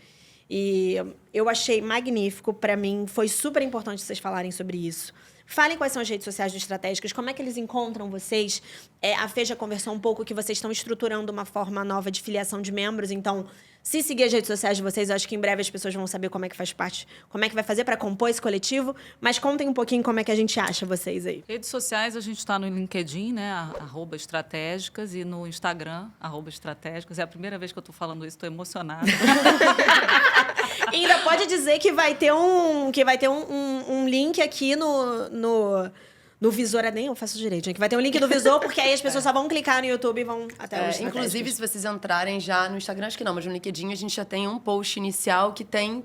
E eu achei magnífico, para mim foi super importante vocês falarem sobre isso. Falem quais são as redes sociais do Estratégicas, como é que eles encontram vocês. A Fê já conversou um pouco que vocês estão estruturando uma forma nova de filiação de membros, então, se seguir as redes sociais de vocês, eu acho que em breve as pessoas vão saber como é que faz parte, como é que vai fazer para compor esse coletivo, mas contem um pouquinho como é que a gente acha vocês aí. Redes sociais, a gente está no LinkedIn, né, @estratégicas, e no Instagram, @estratégicas. É a primeira vez que eu estou falando isso, estou emocionada. E ainda pode dizer que vai ter um link aqui no visor, nem eu faço direito, né? Que vai ter um link no visor, porque aí as pessoas só vão clicar no YouTube e vão até os inclusive, se vocês entrarem já no Instagram, acho que não, mas no LinkedIn a gente já tem um post inicial que tem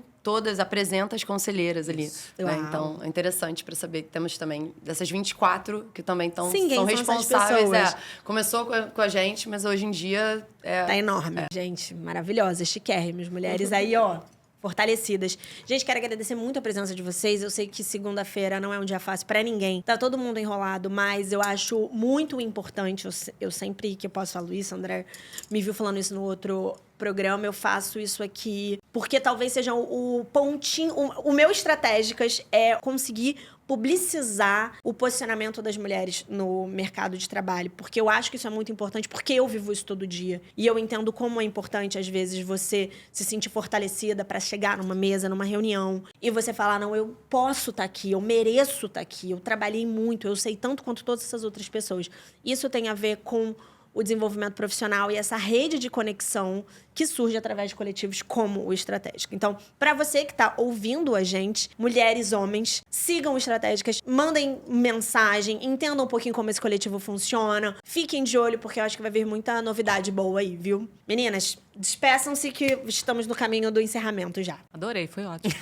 apresenta as conselheiras ali. Né? Então, é interessante para saber que temos também dessas 24 que também são responsáveis. Começou com a gente, mas hoje em dia... Tá enorme. Gente, maravilhosa, chiquérrimas, mulheres aí, ó... fortalecidas. Gente, quero agradecer muito a presença de vocês. Eu sei que segunda-feira não é um dia fácil para ninguém. Tá todo mundo enrolado, mas eu acho muito importante. Eu sempre que eu posso falar isso, André me viu falando isso no outro programa, eu faço isso aqui porque talvez seja o pontinho... O meu Estratégicas é conseguir publicizar o posicionamento das mulheres no mercado de trabalho, porque eu acho que isso é muito importante, porque eu vivo isso todo dia. E eu entendo como é importante, às vezes, você se sentir fortalecida para chegar numa mesa, numa reunião, e você falar, não, eu posso estar aqui, eu mereço estar aqui, eu trabalhei muito, eu sei tanto quanto todas essas outras pessoas. Isso tem a ver com o desenvolvimento profissional e essa rede de conexão que surge através de coletivos como o Estratégica. Então, para você que está ouvindo a gente, mulheres, homens, sigam o Estratégicas, mandem mensagem, entendam um pouquinho como esse coletivo funciona, fiquem de olho, porque eu acho que vai vir muita novidade boa aí, viu? Meninas, despeçam-se que estamos no caminho do encerramento já. Adorei, foi ótimo.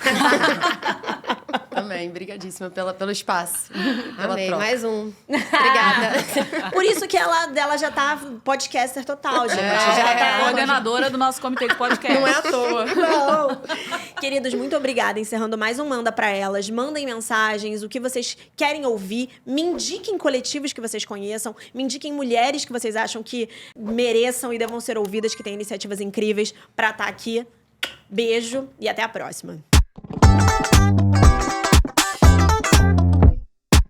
Também, brigadíssima pelo espaço. Pela Amei, troca. mais um. Obrigada. Por isso que ela já tá podcaster total, gente. Já tá Coordenadora do nosso comitê de podcast. Não é à toa. Não. Queridos, muito obrigada. Encerrando mais um Manda Pra Elas. Mandem mensagens, o que vocês querem ouvir. Me indiquem coletivos que vocês conheçam. Me indiquem mulheres que vocês acham que mereçam e devam ser ouvidas, que têm iniciativas incríveis pra estar aqui. Beijo e até a próxima.